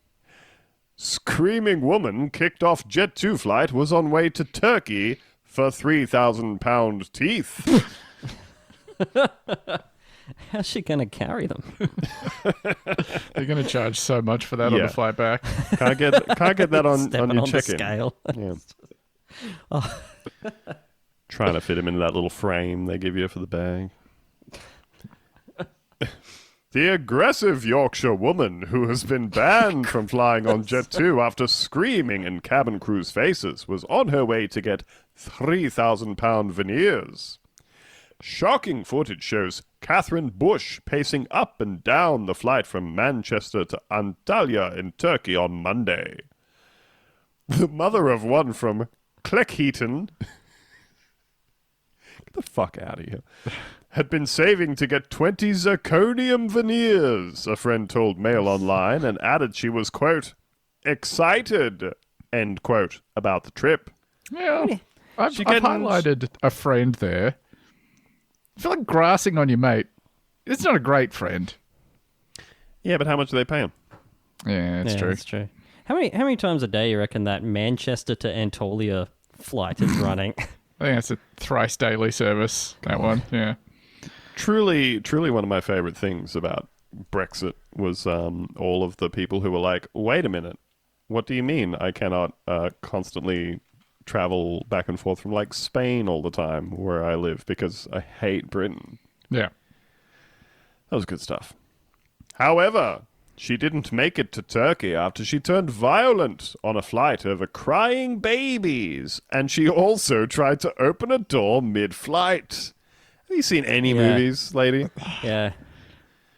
Screaming woman kicked off Jet 2 flight was on way to Turkey for £3,000 teeth. How's she going to carry them? They're going to charge so much for that on Yeah. the flight back. Can't get that on Stepping your on the check-in. scale. Yeah. Trying to fit him into that little frame they give you for the bag. The aggressive Yorkshire woman who has been banned from flying on Jet 2 after screaming in cabin crew's faces was on her way to get £3,000 veneers. Shocking footage shows Catherine Bush pacing up and down the flight from Manchester to Antalya in Turkey on Monday. The mother of one from Cleckheaton... Get the fuck out of here. Had been saving to get 20 zirconium veneers, a friend told Mail Online, and added she was, quote, excited, end quote, about the trip. Yeah, I've She can- highlighted a friend there. I feel like grassing on your mate. It's not a great friend. Yeah, but how much do they pay him? Yeah, it's true. That's true. How many times a day you reckon that Manchester to Antalya flight is running? I think it's a thrice daily service, that one. Yeah. Truly one of my favorite things about Brexit was all of the people who were like, wait a minute, what do you mean I cannot constantly travel back and forth from like Spain all the time where I live because I hate Britain? Yeah. That was good stuff. However, she didn't make it to Turkey after she turned violent on a flight over crying babies, and she also tried to open a door mid-flight. Have you seen any Yeah. movies, lady? Yeah.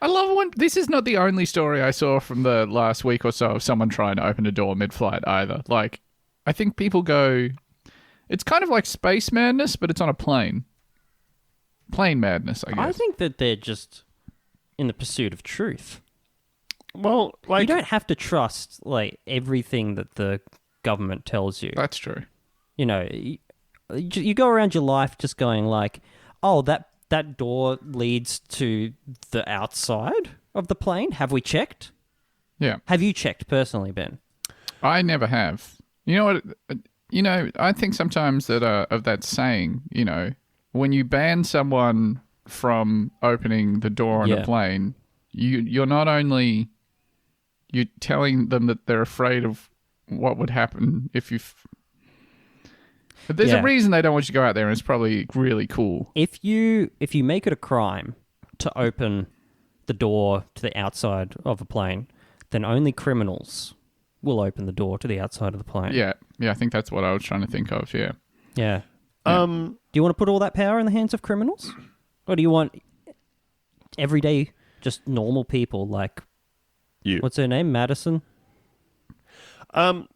I love when this is not the only story I saw from the last week or so of someone trying to open a door mid-flight either. Like, I think people go, it's kind of like space madness, but it's on a plane. Plane madness, I guess. I think that they're just in the pursuit of truth. Well, like, You don't have to trust like everything that the government tells you. That's true. You know, you go around your life just going like, oh, that door leads to the outside of the plane. Have we checked? Yeah. Have you checked personally, Ben? I never have. You know what? I think sometimes that of that saying, when you ban someone from opening the door on a plane, you're not only you're telling them that they're afraid of what would happen if you. But there's a reason they don't want you to go out there, and it's probably really cool. If you make it a crime to open the door to the outside of a plane, then only criminals will open the door to the outside of the plane. Yeah, I think that's what I was trying to think of. Yeah. Yeah. Do you want to put all that power in the hands of criminals, or do you want everyday, just normal people like you? What's her name? Madison.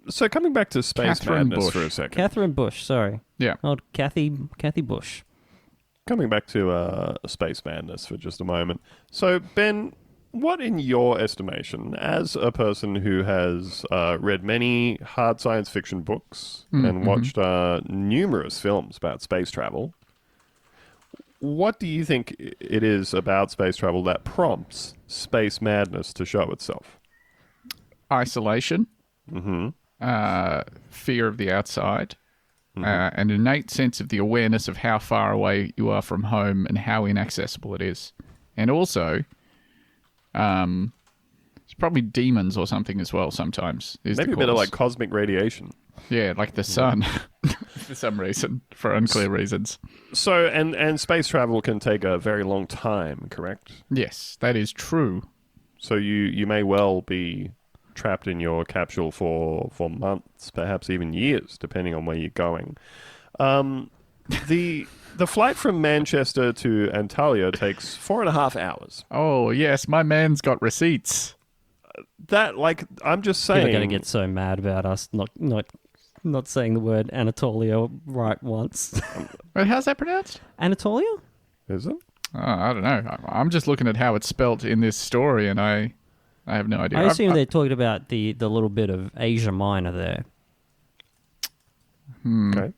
So coming back to space Catherine madness Bush. for a second. Catherine Bush. Sorry. Yeah. Old Kathy Bush. Coming back to space madness for just a moment. So, Ben, what in your estimation, as a person who has read many hard science fiction books and watched numerous films about space travel, what do you think it is about space travel that prompts space madness to show itself? Isolation. Fear of the outside. An innate sense of the awareness of how far away you are from home and how inaccessible it is. And also, it's probably demons or something as well sometimes. Maybe a bit of like cosmic radiation. Yeah, like the sun, for some reason, for unclear reasons. So, and space travel can take a very long time, correct? Yes, that is true. So you may well be trapped in your capsule for months, perhaps even years, depending on where you're going. The flight from Manchester to Antalya takes 4.5 hours. Oh, yes, my man's got receipts. That, like, I'm just saying... People are going to get so mad about us not saying the word Anatolia right once. Wait, how's that pronounced? Anatolia? Is it? Oh, I don't know. I'm just looking at how it's spelt in this story, and I have no idea. I assume they're talking about the little bit of Asia Minor there. Okay.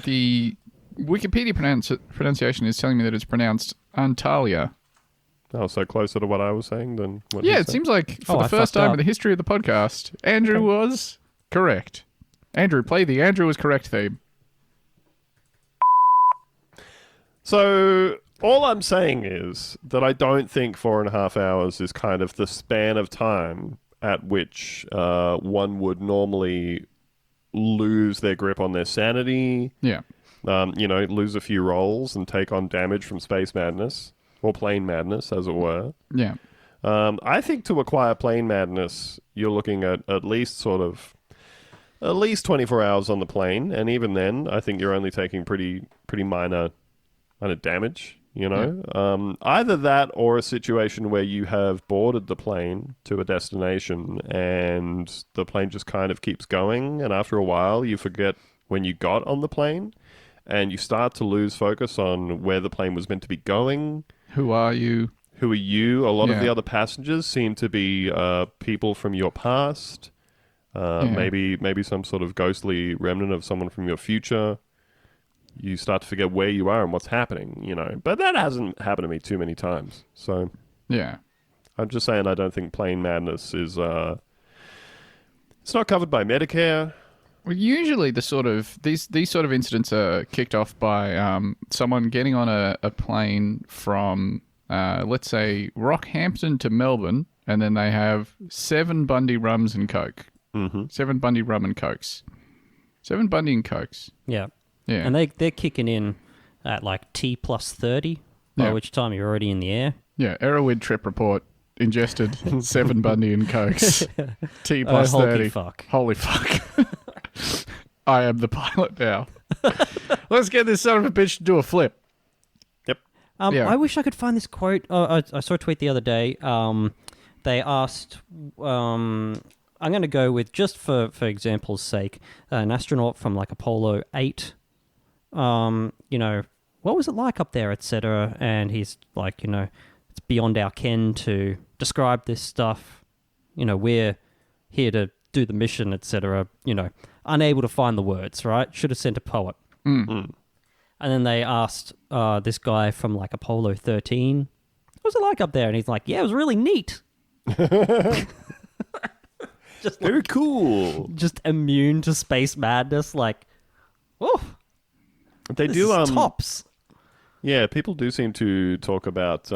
The Wikipedia pronunciation is telling me that it's pronounced Antalya. Oh, so closer to what I was saying than what Yeah, you it said? seems like for I the first fucked time up. in the history of the podcast, Andrew was correct. Andrew, play the Andrew was correct theme. So all I'm saying is that I don't think 4.5 hours is kind of the span of time at which one would normally lose their grip on their sanity, Yeah. lose a few rolls and take on damage from space madness, or plane madness, as it were. Yeah. I think to acquire plane madness, you're looking at least 24 hours on the plane, and even then, I think you're only taking pretty minor damage. Either that or a situation where you have boarded the plane to a destination and the plane just kind of keeps going, and after a while, you forget when you got on the plane, and you start to lose focus on where the plane was meant to be going. Who are you? Who are you? A lot of Yeah. the other passengers seem to be people from your past. Maybe some sort of ghostly remnant of someone from your future. You start to forget where you are and what's happening, But that hasn't happened to me too many times. So Yeah. I'm just saying I don't think plane madness is... it's not covered by Medicare. Well, usually these sort of incidents are kicked off by someone getting on a plane from, let's say, Rockhampton to Melbourne, and then they have 7 Bundy rums and Coke. 7 Bundy rum and Cokes. 7 Bundy and Cokes. Yeah. Yeah. And they're kicking in at like T plus 30, by Yeah. which time you're already in the air. Yeah, Erowid trip report. Ingested 7 Bundy and Cokes. T plus holy 30. fuck. Holy fuck. I am the pilot now. Let's get this son of a bitch to do a flip. Yep. Yeah. I wish I could find this quote. I saw a tweet the other day. They asked... I'm going to go with, just for example's sake, an astronaut from like Apollo 8. What was it like up there, etc. And he's like, it's beyond our ken to describe this stuff. We're here to do the mission, etc., unable to find the words, right? Should have sent a poet. And then they asked this guy from like Apollo 13, what was it like up there? And he's like, yeah, it was really neat. Just Very cool. Just immune to space madness, like, oh, They this do is tops. Yeah, people do seem to talk about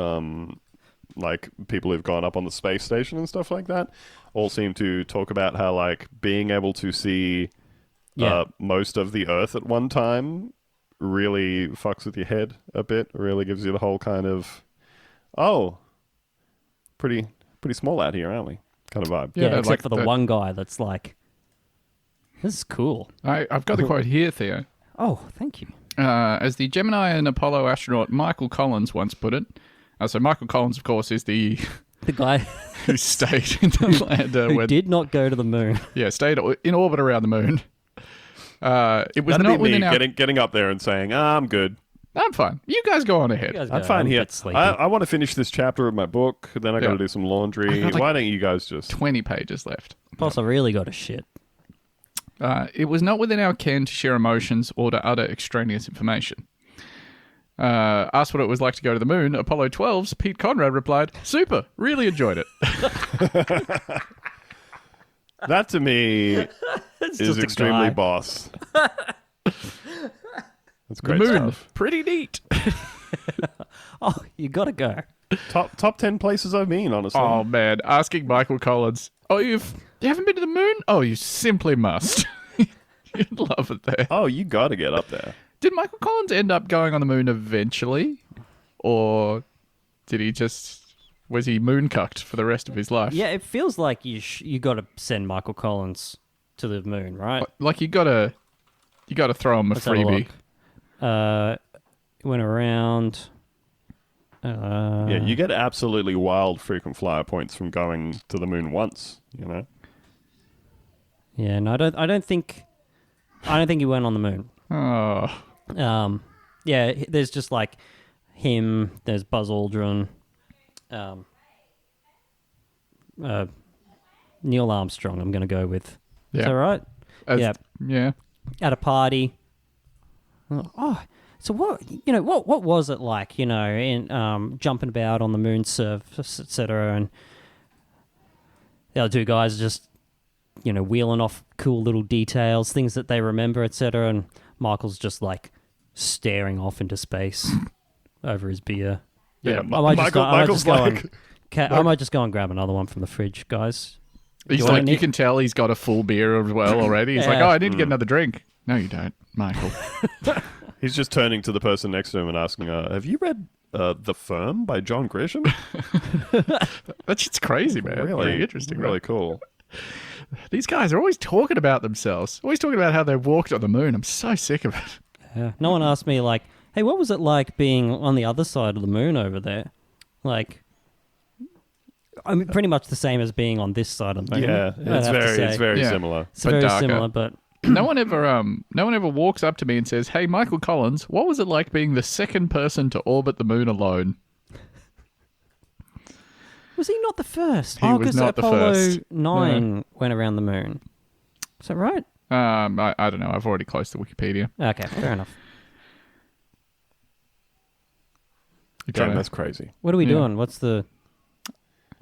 like people who've gone up on the space station and stuff like that. All seem to talk about how like being able to see most of the Earth at one time really fucks with your head a bit. Really gives you the whole kind of pretty small out here, aren't we? Kind of vibe. Yeah, except for the one guy that's like, this is cool. I've got the quote here, Theo. Oh, thank you. As the Gemini and Apollo astronaut Michael Collins once put it. So Michael Collins, of course, is the guy who stayed in the lander. who did not go to the moon. Yeah, stayed in orbit around the moon. It was That'd not be within me our... getting up there and saying, I'm good. I'm fine. You guys go on ahead. I'm fine here. I want to finish this chapter of my book. Then I got to do some laundry. Why don't you guys just... 20 pages left. Plus, I really got a shit. It was not within our ken to share emotions or to utter extraneous information. Asked what it was like to go to the moon, Apollo 12's Pete Conrad replied, super, really enjoyed it. That to me is just a extremely guy. boss. That's The great moon, stuff. pretty neat. Oh, you gotta go. Top 10 places I've been, honestly. Oh, man. Asking Michael Collins, you haven't been to the moon? Oh, you simply must. You'd love it there. Oh, you got to get up there. Did Michael Collins end up going on the moon eventually? Or did he was he moon cucked for the rest of his life? Yeah, it feels like you got to send Michael Collins to the moon, right? Like you gotta throw him a Let's have a freebie. look. Went around. Yeah, you get absolutely wild frequent flyer points from going to the moon once, you know? Yeah, no, I don't think he went on the moon. Oh. Yeah, there's just like him. There's Buzz Aldrin. Neil Armstrong. I'm gonna go with. Yeah. Is that right? Yeah. Yeah. At a party. Oh, so what? What was it like? In jumping about on the moon surface, etc. And the other two guys are just wheeling off cool little details, things that they remember, etc. And Michael's just like staring off into space over his beer. Yeah, I might just go Look. and grab another one from the fridge, guys. He's want like, any? you can tell he's got a full beer as well already. He's like, Yeah. I need to get another drink. No, you don't, Michael. He's just turning to the person next to him and asking, have you read The Firm by John Grisham? That shit's crazy, man. Really interesting. Really Right? cool. These guys are always talking about themselves. Always talking about how they walked on the moon. I'm so sick of it. Yeah. No one asked me like, hey, what was it like being on the other side of the moon over there? Like, I mean, pretty much the same as being on this side of the moon. Yeah, I'd have to say. it's very Yeah. similar. It's but very darker. similar, but No one ever walks up to me and says, "Hey, Michael Collins, what was it like being the second person to orbit the moon alone?" was he not the first? He was because not the Apollo first. 9 went around the moon. Is that right? I don't know. I've already closed the Wikipedia. Okay, fair enough. You Damn, trying that's to- crazy. What are we Yeah. doing? What's the...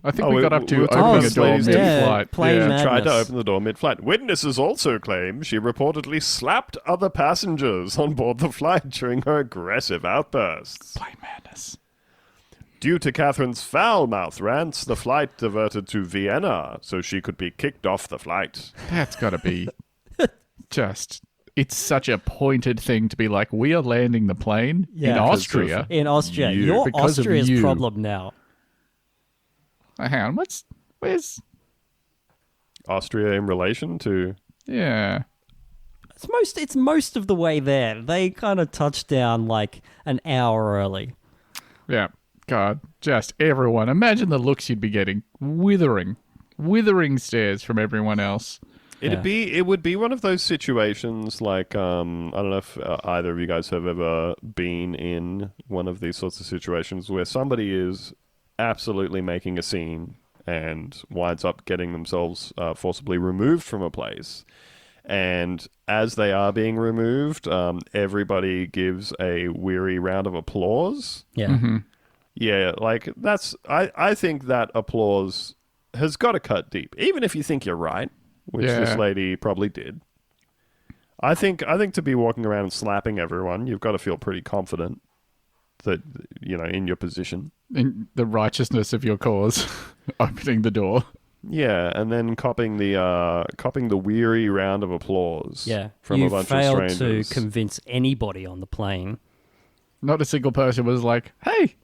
I think Oh, we got we- up we to were talking opening about a door ladies' mid-flight. plane Yeah. madness. Tried to open the door mid-flight. Witnesses also claim she reportedly slapped other passengers on board the flight during her aggressive outbursts. Plane madness. Due to Catherine's foul-mouthed rants, the flight diverted to Vienna so she could be kicked off the flight. That's got to be just... It's such a pointed thing to be like, we are landing the plane in Yeah. Austria. In Austria. You. You're Because of Austria's you. problem now. Hang on, where's... Austria in relation to... Yeah. It's most of the way there. They kind of touched down like an hour early. Yeah. God, just everyone. Imagine the looks you'd be getting. Withering stares from everyone else. It would be one of those situations like, I don't know if either of you guys have ever been in one of these sorts of situations where somebody is absolutely making a scene and winds up getting themselves forcibly removed from a place. And as they are being removed, everybody gives a weary round of applause. Yeah. Yeah, like I think that applause has got to cut deep, even if you think you're right, which this lady probably did. I think to be walking around and slapping everyone, you've got to feel pretty confident that, you know, in your position. In the righteousness of your cause, opening the door. Yeah, and then copping the weary round of applause. Yeah. From You a bunch of failed strangers. to convince anybody on the plane. Not a single person was like, "Hey,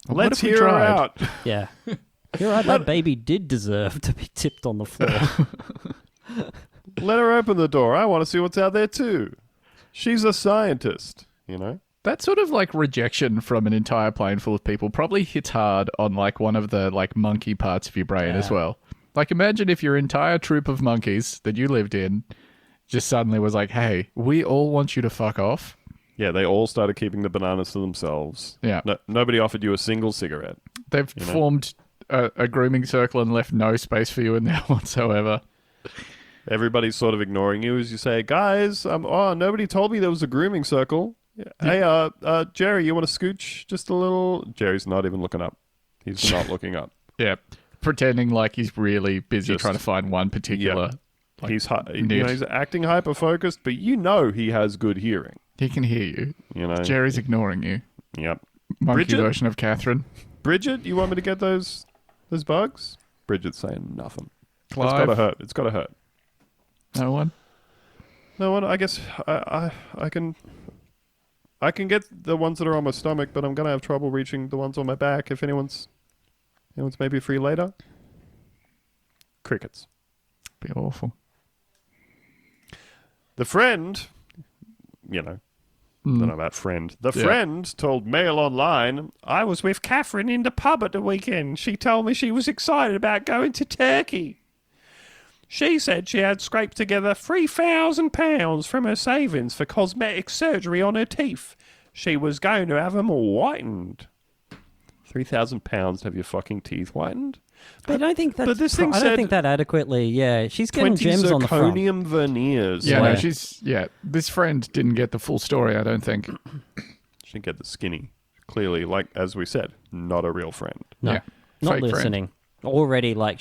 what Let's if we hear her tried?" out. Yeah. You're right, that baby did deserve to be tipped on the floor. Let her open the door. I want to see what's out there too. She's a scientist, you know? That sort of like rejection from an entire plane full of people probably hits hard on like one of the like monkey parts of your brain as well. Like imagine if your entire troop of monkeys that you lived in just suddenly was like, "Hey, we all want you to fuck off." Yeah, they all started keeping the bananas to themselves. Yeah. Nobody offered you a single cigarette. They've formed a grooming circle and left no space for you in there whatsoever. Everybody's sort of ignoring you as you say, "Guys, nobody told me there was a grooming circle. Hey, Jerry, you want to scooch just a little?" Jerry's not even looking up. He's not looking up. Yeah. Pretending like he's really busy trying to find one particular... Like, he's acting hyper-focused, but you know he has good hearing. He can hear you. You know, Jerry's ignoring you. Yep. Monkey Bridget? version of Catherine. Bridget, you want me to get those bugs? Bridget's saying nothing. Clive. It's gotta hurt. It's gotta hurt. No one? No one. I guess I can get the ones that are on my stomach, but I'm gonna have trouble reaching the ones on my back. If anyone's maybe free later. Crickets. Be awful. The friend, you know, don't know about friend. The friend told Mail Online, "I was with Catherine in the pub at the weekend. She told me she was excited about going to Turkey. She said she had scraped together £3,000 from her savings for cosmetic surgery on her teeth. She was going to have them whitened." £3,000 to have your fucking teeth whitened? But I don't think that's... But this thing I don't said think that adequately... Yeah, she's getting 20 gems on the front. zirconium veneers. Yeah, Yeah. no, this friend didn't get the full story, I don't think. She didn't get the skinny. Clearly, like, as we said, not a real friend. No, Yeah. not Fake friend. listening. Already, like...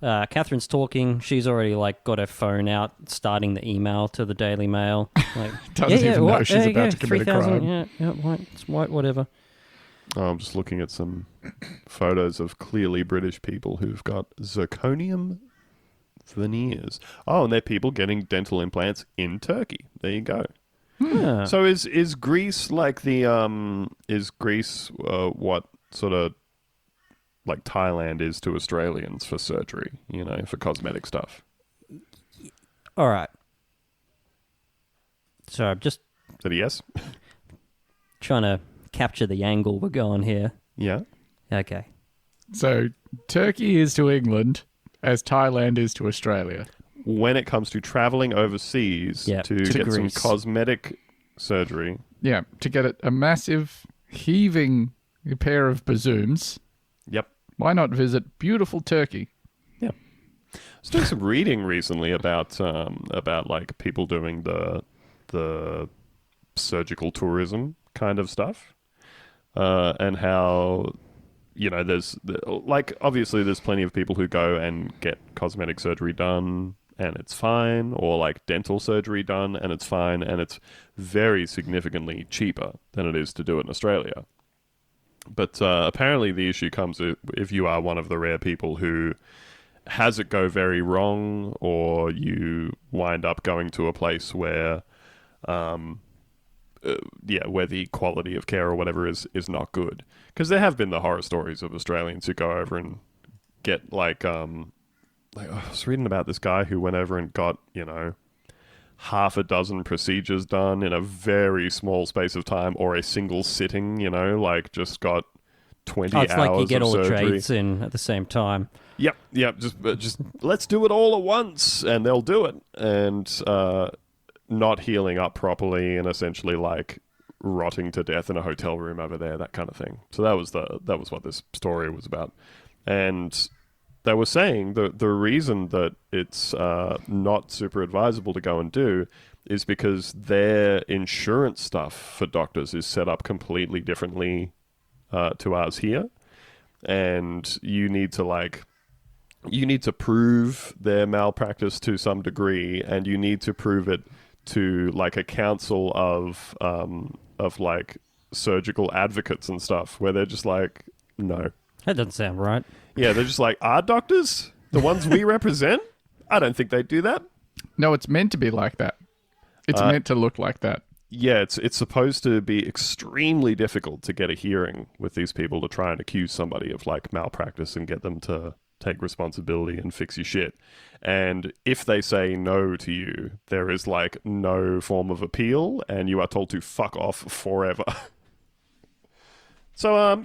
Catherine's talking. She's already like got her phone out, starting the email to the Daily Mail. Like, Doesn't even know what? she's There you about go, to commit a 3,000, crime. Yeah, white, it's white, whatever. Oh, I'm just looking at some photos of clearly British people who've got zirconium veneers. Oh, and they're people getting dental implants in Turkey. There you go. Yeah. So is Greece like the is Greece what sort of like Thailand is to Australians for surgery, you know, for cosmetic stuff? All right. So I'm just Is that a yes? trying to capture the angle we're going here. Yeah. Okay. So, Turkey is to England as Thailand is to Australia. When it comes to traveling overseas Yeah, to to get some Greece. cosmetic surgery. Yeah, to get a massive, heaving pair of bazooms, Yep. why not visit beautiful Turkey? Yeah. I was doing some reading recently about like people doing the surgical tourism kind of stuff, and how, you know, obviously there's plenty of people who go and get cosmetic surgery done and it's fine, or like dental surgery done and it's fine, and it's very significantly cheaper than it is to do it in Australia. But apparently the issue comes if you are one of the rare people who has it go very wrong, or you wind up going to a place where, where the quality of care or whatever is not good. Because there have been the horror stories of Australians who go over and get like I was reading about this guy who went over and got, you know, half a dozen procedures done in a very small space of time, or a single sitting, you know, like just got 20 It's hours like you get of all the surgery. trades in at the same time. Yep. Just let's do it all at once, and they'll do it, and not healing up properly, and essentially like rotting to death in a hotel room over there, that kind of thing. So that was what this story was about, And they were saying the reason that it's not super advisable to go and do is because their insurance stuff for doctors is set up completely differently to ours here. And you need to prove their malpractice to some degree, and you need to prove it to like a council of like surgical advocates and stuff, where they're just like, no. That doesn't sound right. Yeah, they're just like, our doctors, the ones we represent, I don't think they do that. No, it's meant to be like that. It's meant to look like that. Yeah, it's supposed to be extremely difficult to get a hearing with these people to try and accuse somebody of like malpractice and get them to take responsibility and fix your shit. And if they say no to you, there is like no form of appeal, and you are told to fuck off forever. So,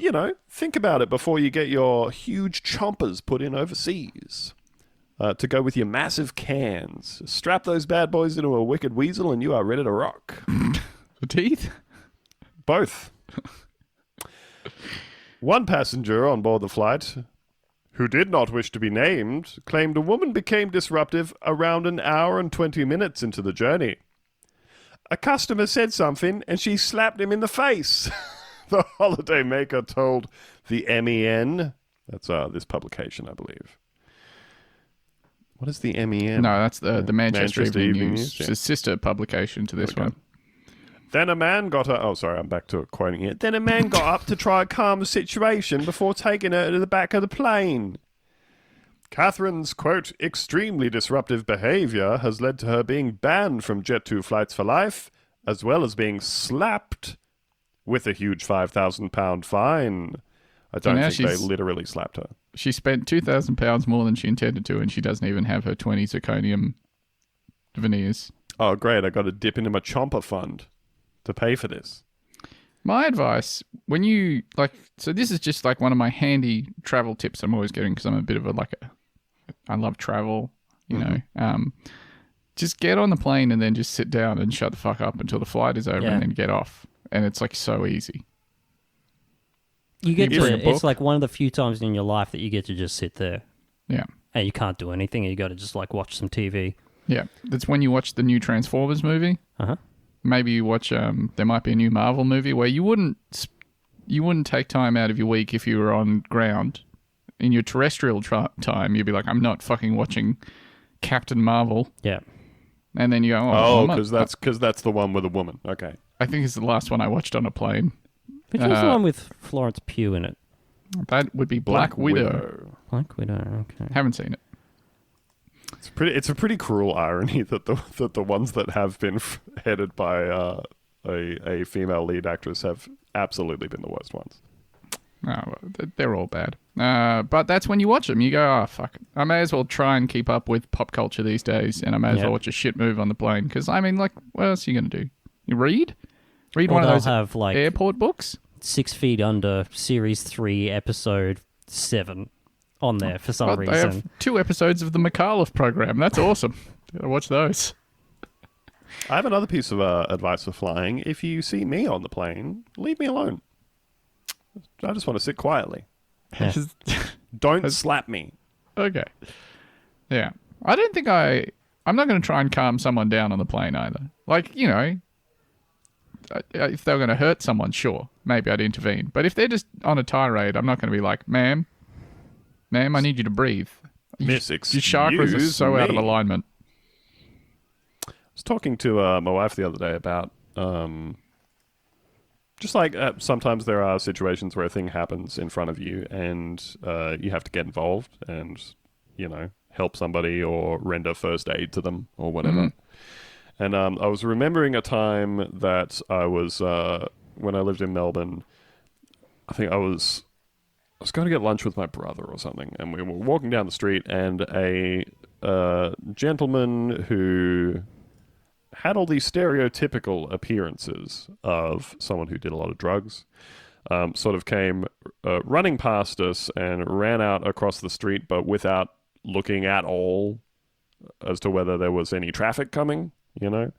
think about it before you get your huge chompers put in overseas. To go with your massive cans. Strap those bad boys into a wicked weasel and you are ready to rock. The teeth? Both. One passenger on board the flight, who did not wish to be named, claimed a woman became disruptive around an hour and 20 minutes into the journey. A customer said something and she slapped him in the face. The holidaymaker told the MEN. That's this publication, I believe. What is the MEN? No, that's the Manchester Evening News. Yeah. It's a sister publication to this one. Then a man got her... Oh, sorry, I'm back to quoting here. Then a man got up to try and calm the situation before taking her to the back of the plane. Catherine's, quote, extremely disruptive behaviour has led to her being banned from Jet2 flights for life, as well as being slapped with a huge £5,000 fine. I don't think they literally slapped her. She spent £2,000 more than she intended to, and she doesn't even have her 20 zirconium veneers. Oh, great. I got to dip into my chomper fund to pay for this. My advice, when you, so this is just like one of my handy travel tips I'm always getting, because I'm a bit of I love travel, you know. Just get on the plane and then just sit down and shut the fuck up until the flight is over and then get off. And it's like so easy. You get to, it's like one of the few times in your life that you get to just sit there. Yeah. And you can't do anything. You got to just like watch some TV. Yeah. That's when you watch the new Transformers movie. Uh-huh. Maybe you watch, there might be a new Marvel movie where you wouldn't take time out of your week if you were on ground. In your terrestrial time, you'd be like, I'm not fucking watching Captain Marvel. Yeah. And then you go, oh, because that's the one with a woman. Okay. I think it's the last one I watched on a plane. Which was the one with Florence Pugh in it? That would be Black Widow. Black Widow, okay. Haven't seen it. It's a pretty cruel irony that the ones that have been headed by a female lead actress have absolutely been the worst ones. Oh, they're all bad. But that's when you watch them. You go, oh, fuck. I may as well try and keep up with pop culture these days, and I may as well watch a shit move on the plane. Because, I mean, like, what else are you going to do? You read? Read one of those have, like, airport books? 6 Feet Under, Series 3, Episode 7 on there for some reason. They have 2 episodes of the McAuliffe program. That's awesome. Gotta watch those. I have another piece of advice for flying. If you see me on the plane, leave me alone. I just want to sit quietly. Yeah. Don't slap me. Okay. Yeah. I don't think I'm not going to try and calm someone down on the plane either. Like, you know, if they're going to hurt someone, sure, maybe I'd intervene. But if they're just on a tirade, I'm not going to be like, ma'am, I need you to breathe. Miss, your chakras are so out of alignment. I was talking to my wife the other day about just like sometimes there are situations where a thing happens in front of you and you have to get involved and, you know, help somebody or render first aid to them or whatever. And I was remembering a time that I was, when I lived in Melbourne, I think I was going to get lunch with my brother or something, and we were walking down the street, and a gentleman who had all these stereotypical appearances of someone who did a lot of drugs, sort of came running past us and ran out across the street, but without looking at all as to whether there was any traffic coming. You know,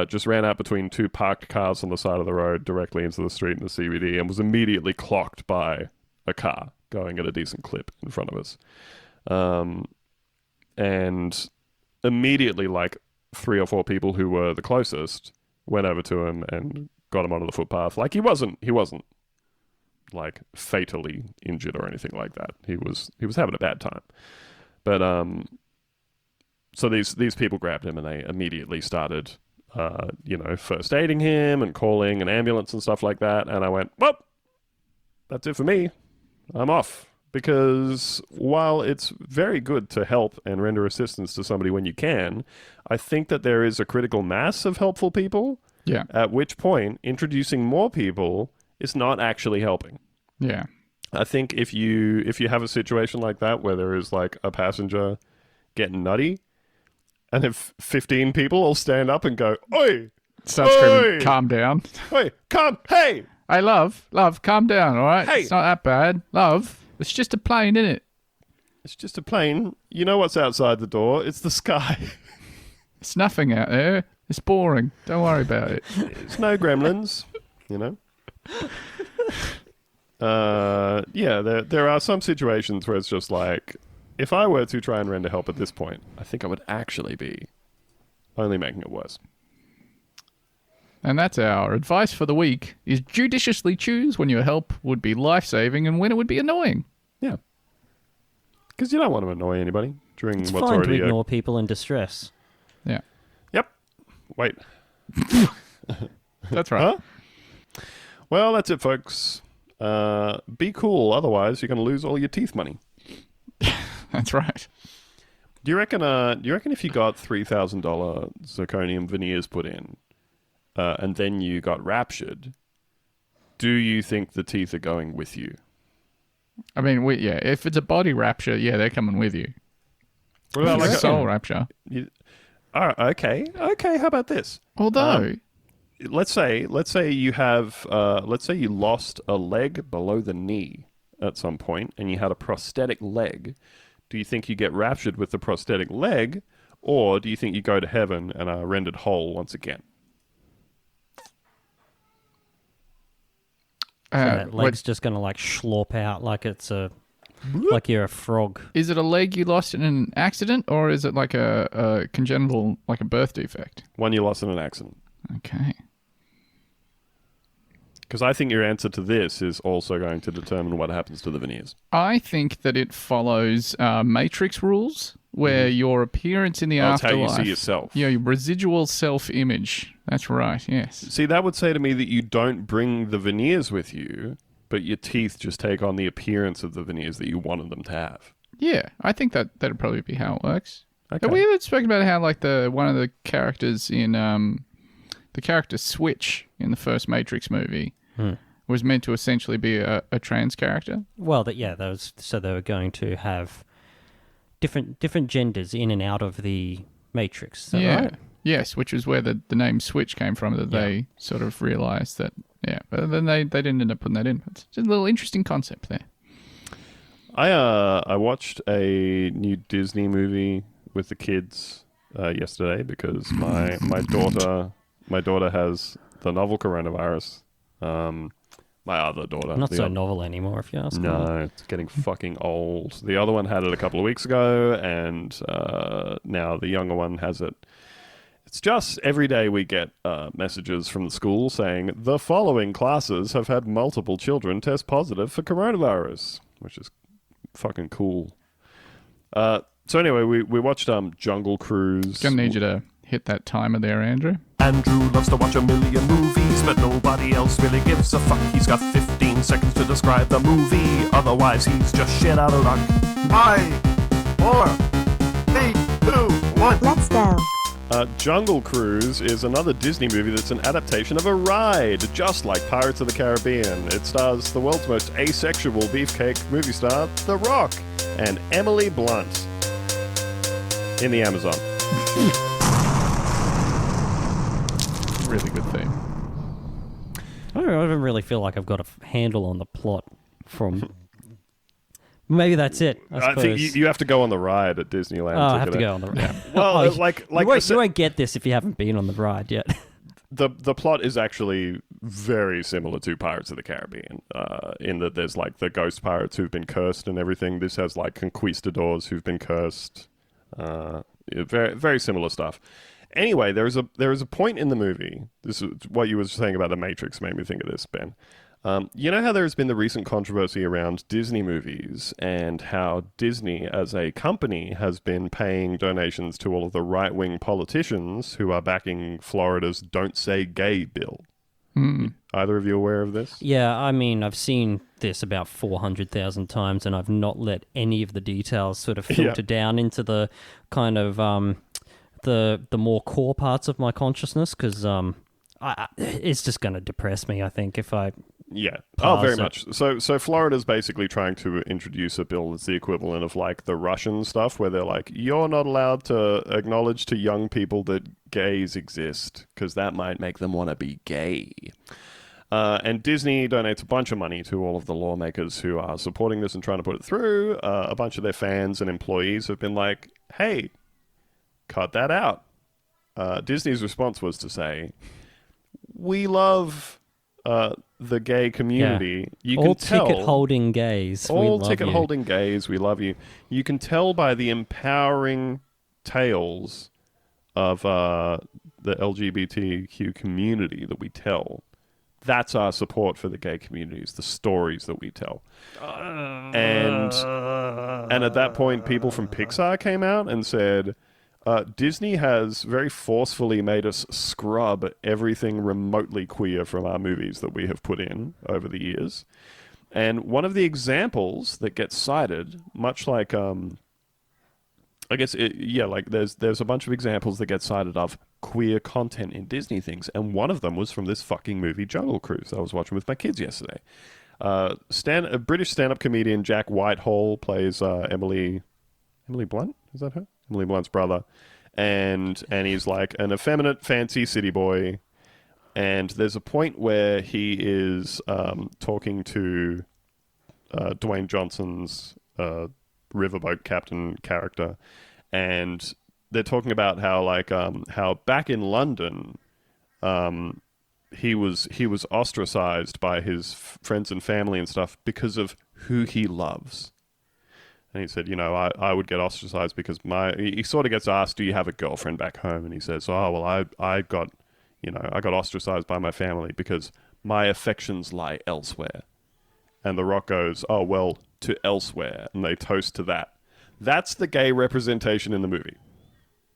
just ran out between 2 parked cars on the side of the road directly into the street in the CBD and was immediately clocked by a car going at a decent clip in front of us. And immediately, like, 3 or 4 people who were the closest went over to him and got him onto the footpath. Like, he wasn't like fatally injured or anything like that. He was having a bad time. But so these people grabbed him and they immediately started first aiding him and calling an ambulance and stuff like that. And I went, well, that's it for me. I'm off. Because while it's very good to help and render assistance to somebody when you can, I think that there is a critical mass of helpful people. Yeah. At which point, introducing more people is not actually helping. Yeah. I think if you have a situation like that where there is like a passenger getting nutty, and if 15 people all stand up and go, "Oi!" Start screaming, "Calm down." "Oi, hey! Hey, love, calm down, all right? Hey. It's not that bad. Love, it's just a plane, isn't it? It's just a plane. You know what's outside the door. It's the sky. It's nothing out there. It's boring. Don't worry about it." It's no gremlins, you know? There are some situations where it's just like, if I were to try and render help at this point, I think I would actually be only making it worse. And that's our advice for the week, is judiciously choose when your help would be life-saving and when it would be annoying. Yeah. Because you don't want to annoy anybody during It's what's fine to already ignore people in distress. Yeah. Yep. Wait. That's right. Huh? Well, that's it, folks. Be cool, otherwise you're going to lose all your teeth money. That's right. Do you reckon if you got $3,000 zirconium veneers put in, and then you got raptured, do you think the teeth are going with you? I mean, if it's a body rapture, they're coming with you. What about Like like a soul rapture? Okay, how about this? Although... Let's say you have let's say you lost a leg below the knee at some point and you had a prosthetic leg. Do you think you get raptured with the prosthetic leg, or do you think you go to heaven and are rendered whole once again? So that leg's just going to like slop out like it's like you're a frog. Is it a leg you lost in an accident, or is it like a congenital, like a birth defect? One you lost in an accident. Okay. Because I think your answer to this is also going to determine what happens to the veneers. I think that it follows Matrix rules, where your appearance in the That's afterlife... how you see yourself. Yeah, your residual self-image. That's right, yes. See, that would say to me that you don't bring the veneers with you, but your teeth just take on the appearance of the veneers that you wanted them to have. Yeah, I think that'd probably be how it works. Okay. Have we ever spoken about how like one of the characters in the character Switch in the first Matrix movie was meant to essentially be a trans character? Well, so they were going to have different genders in and out of the Matrix. Is that right? Yes, which is where the name Switch came from, that they sort of realised that, but then they didn't end up putting that in. It's just a little interesting concept there. I watched a new Disney movie with the kids yesterday because my daughter has the novel coronavirus. My other daughter. Not so novel anymore, if you ask me. No, it's getting fucking old. The other one had it a couple of weeks ago, and now the younger one has it. It's just every day we get messages from the school saying the following classes have had multiple children test positive for coronavirus, which is fucking cool. So anyway, we watched Jungle Cruise. Gonna need you to hit that timer there, Andrew. Andrew loves to watch a million movies, but nobody else really gives a fuck. He's got 15 seconds to describe the movie, otherwise he's just shit out of luck. 5, 4, 3, 2, 1. Let's go. Jungle Cruise is another Disney movie that's an adaptation of a ride, just like Pirates of the Caribbean. It stars the world's most asexual beefcake movie star, The Rock, and Emily Blunt in the Amazon. Really good theme. I don't really feel like I've got a handle on the plot from... Maybe that's it, I suppose. think you have to go on the ride at Disneyland. I have to go on the ride. Well, you won't get this if you haven't been on the ride yet. the plot is actually very similar to Pirates of the Caribbean, in that there's like the ghost pirates who've been cursed and everything. This has like conquistadors who've been cursed. Very very similar stuff. Anyway, there is a point in the movie. This is what you were saying about the Matrix made me think of this, Ben. You know how there has been the recent controversy around Disney movies and how Disney as a company has been paying donations to all of the right-wing politicians who are backing Florida's Don't Say Gay bill. Either of you aware of this? Yeah, I mean, I've seen this about 400,000 times, and I've not let any of the details sort of filter down into the kind of the more core parts of my consciousness, because it's just going to depress me, I think, if I... Yeah. Very it. much. So Florida's basically trying to introduce a bill that's the equivalent of like the Russian stuff, where they're like, you're not allowed to acknowledge to young people that gays exist because that might make them want to be gay. And Disney donates a bunch of money to all of the lawmakers who are supporting this and trying to put it through. A bunch of their fans and employees have been like, hey, cut that out. Disney's response was to say, we love... the gay community. You all can tell, ticket-holding gays. all ticket-holding gays, we love you. You can tell by the empowering tales of the LGBTQ community that we tell. That's our support for the gay communities, the stories that we tell. And at that point, people from Pixar came out and said, Disney has very forcefully made us scrub everything remotely queer from our movies that we have put in over the years. And one of the examples that gets cited, much like, there's a bunch of examples that get cited of queer content in Disney things, and one of them was from this fucking movie Jungle Cruise I was watching with my kids yesterday. A British stand-up comedian Jack Whitehall plays Emily Blunt? Is that her? Emily Blunt's brother, and he's like an effeminate, fancy city boy. And there's a point where he is talking to Dwayne Johnson's riverboat captain character, and they're talking about how back in London, he was ostracized by his friends and family and stuff because of who he loves. And he said, I would get ostracized because he sort of gets asked, do you have a girlfriend back home? And he says, oh, well, I got ostracized by my family because my affections lie elsewhere. And The Rock goes, oh, well, to elsewhere. And they toast to that. That's the gay representation in the movie.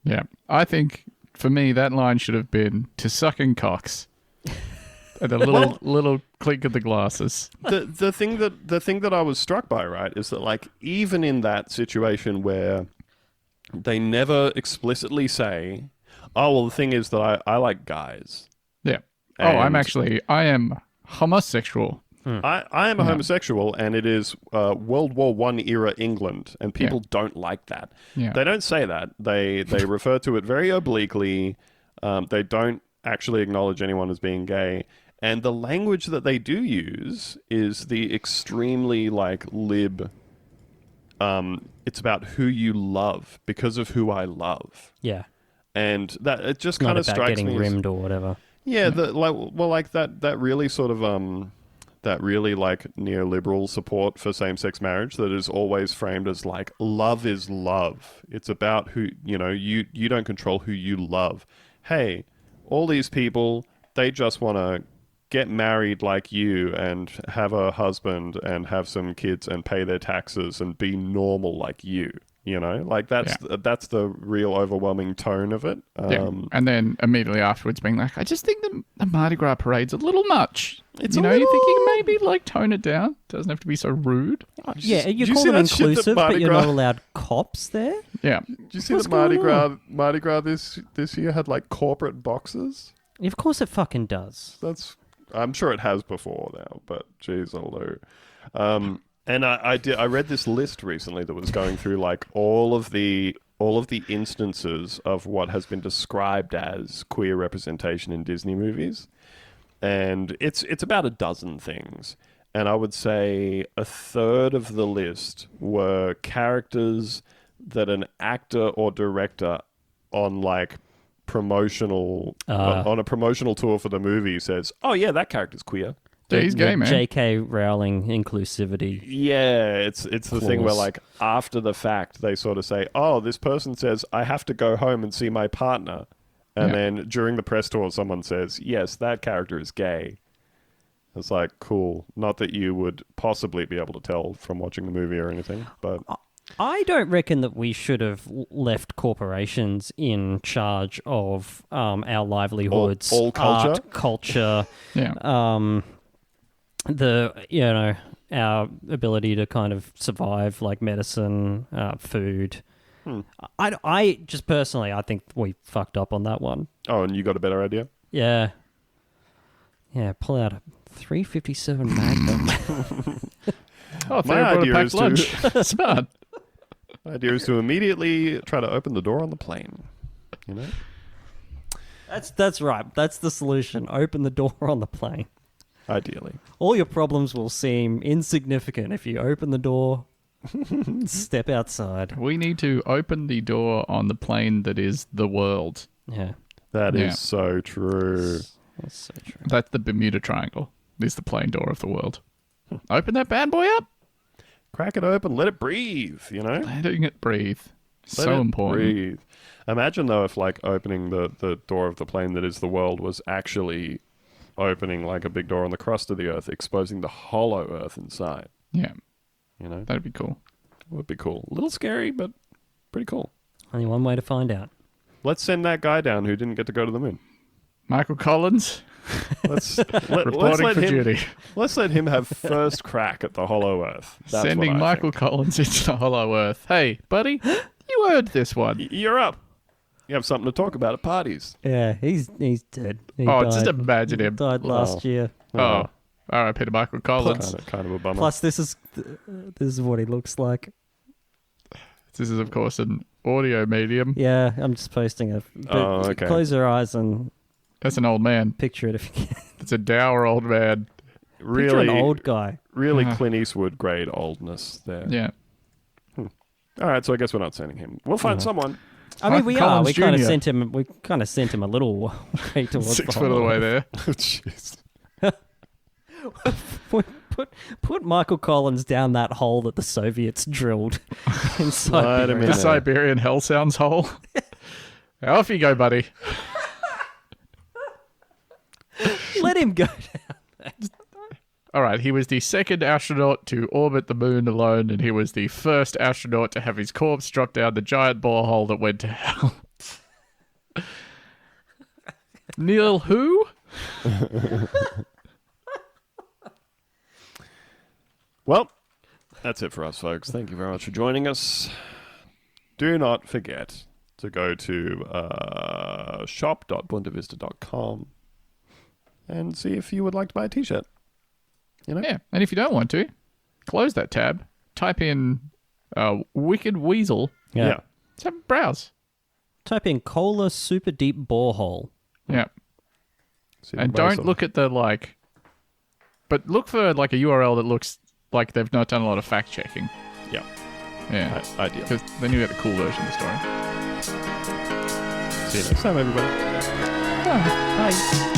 Yeah. I think, for me, that line should have been to sucking cocks. And a little clink of the glasses. The thing that I was struck by, right, is that like even in that situation where they never explicitly say, oh well, the thing is that I like guys. Yeah. And I am homosexual. I am a homosexual, and it is World War I era England, and people don't like that. Yeah. They don't say that. They refer to it very obliquely. They don't actually acknowledge anyone as being gay. And the language that they do use is the extremely, lib... it's about who you love because of who I love. Yeah. And that it just kind of strikes me getting rimmed or whatever. Yeah, that really sort of... that really, neoliberal support for same-sex marriage that is always framed as, love is love. It's about who, you don't control who you love. Hey, all these people, they just want to get married like you and have a husband and have some kids and pay their taxes and be normal like you. That's the real overwhelming tone of it. And then immediately afterwards being like, I just think the Mardi Gras parade's a little much. It's you're thinking maybe tone it down. Doesn't have to be so rude. Yeah, you call them inclusive, but you're not allowed cops there? Yeah. Did you see that Mardi Gras this year had corporate boxes? Of course it fucking does. I'm sure it has before now, but geez, although... And I read this list recently that was going through all of the instances of what has been described as queer representation in Disney movies, and it's about a dozen things. And I would say a third of the list were characters that an actor or director on promotional on a promotional tour for the movie says, "Oh yeah, that character's queer." Yeah, he's gay, man. J.K. Rowling inclusivity. Yeah, it's the thing where like after the fact they sort of say, "Oh, this person says I have to go home and see my partner," and then during the press tour, someone says, "Yes, that character is gay." It's like cool. Not that you would possibly be able to tell from watching the movie or anything, but I don't reckon that we should have left corporations in charge of our livelihoods, all culture? art, culture, Yeah. our ability to kind of survive, like medicine, food. I just personally, I think we fucked up on that one. oh, and you got a better idea? Yeah, pull out a 357 Magnum. Oh, My Theo brought a idea packed is lunch. Smart. My idea is to immediately try to open the door on the plane. You know? That's right. That's the solution. Open the door on the plane. Ideally. All your problems will seem insignificant if you open the door, step outside. We need to open the door on the plane that is the world. Yeah, That Yeah. is so true. that's so true. That's the Bermuda Triangle. Is the plane door of the world. Open that bad boy up. Crack it open, let it breathe, you know? Letting it breathe. Let So it important. breathe. Imagine, though, if, like, opening the door of the plane that is the world was actually opening, like, a big door on the crust of the Earth, exposing the hollow Earth inside. Yeah, You know? that'd be cool. Would be cool. A little scary, but pretty cool. Only one way to find out. Let's send that guy down who didn't get to go to the moon. Michael Collins, Let's reporting let for him, duty. Let's let him have first crack at the hollow Earth. That's Sending what I Michael think. Collins into the hollow earth. Hey, buddy, you heard this one. You're up. You have something to talk about at parties. Yeah, he's dead. He Oh, died. just imagine him. Died last year. Oh, all right, Peter Michael Collins. Kind of a bummer. Plus, this is what he looks like. This is, of course, an audio medium. Yeah, I'm just posting it. But Oh, okay. Close your eyes and That's an old man. picture it if you can. It's a dour old man. Picture really, an old guy. really Clint Eastwood grade oldness there. Yeah. All right, so I guess we're not sending him. We'll find someone. I mean, we Michael are. Collins We kind of Jr.. sent him. We kind of sent him a little way towards 6 the foot of the hollow. way there. Jeez. Put Michael Collins down that hole that the Soviets drilled in Wait a Siberia. minute. The Siberian Hell Sounds hole. Off you go, buddy. Let him go. All right, he was the second astronaut to orbit the moon alone, and he was the first astronaut to have his corpse dropped down the giant borehole that went to hell. Neil who? Well, that's it for us, folks. Thank you very much for joining us. Do not forget to go to shop.buntavista.com and see if you would like to buy a t-shirt. You know? Yeah, and if you don't want to, close that tab, type in Wicked Weasel, Yeah. let's have a browse. Type in Kola Superdeep Borehole. Yeah. See And what don't sort of- look at the, like... But look for, like, a URL that looks like they've not done a lot of fact-checking. Yeah. Yeah. Ideal. Because then you get the cool version of the story. See you next time, everybody. Bye.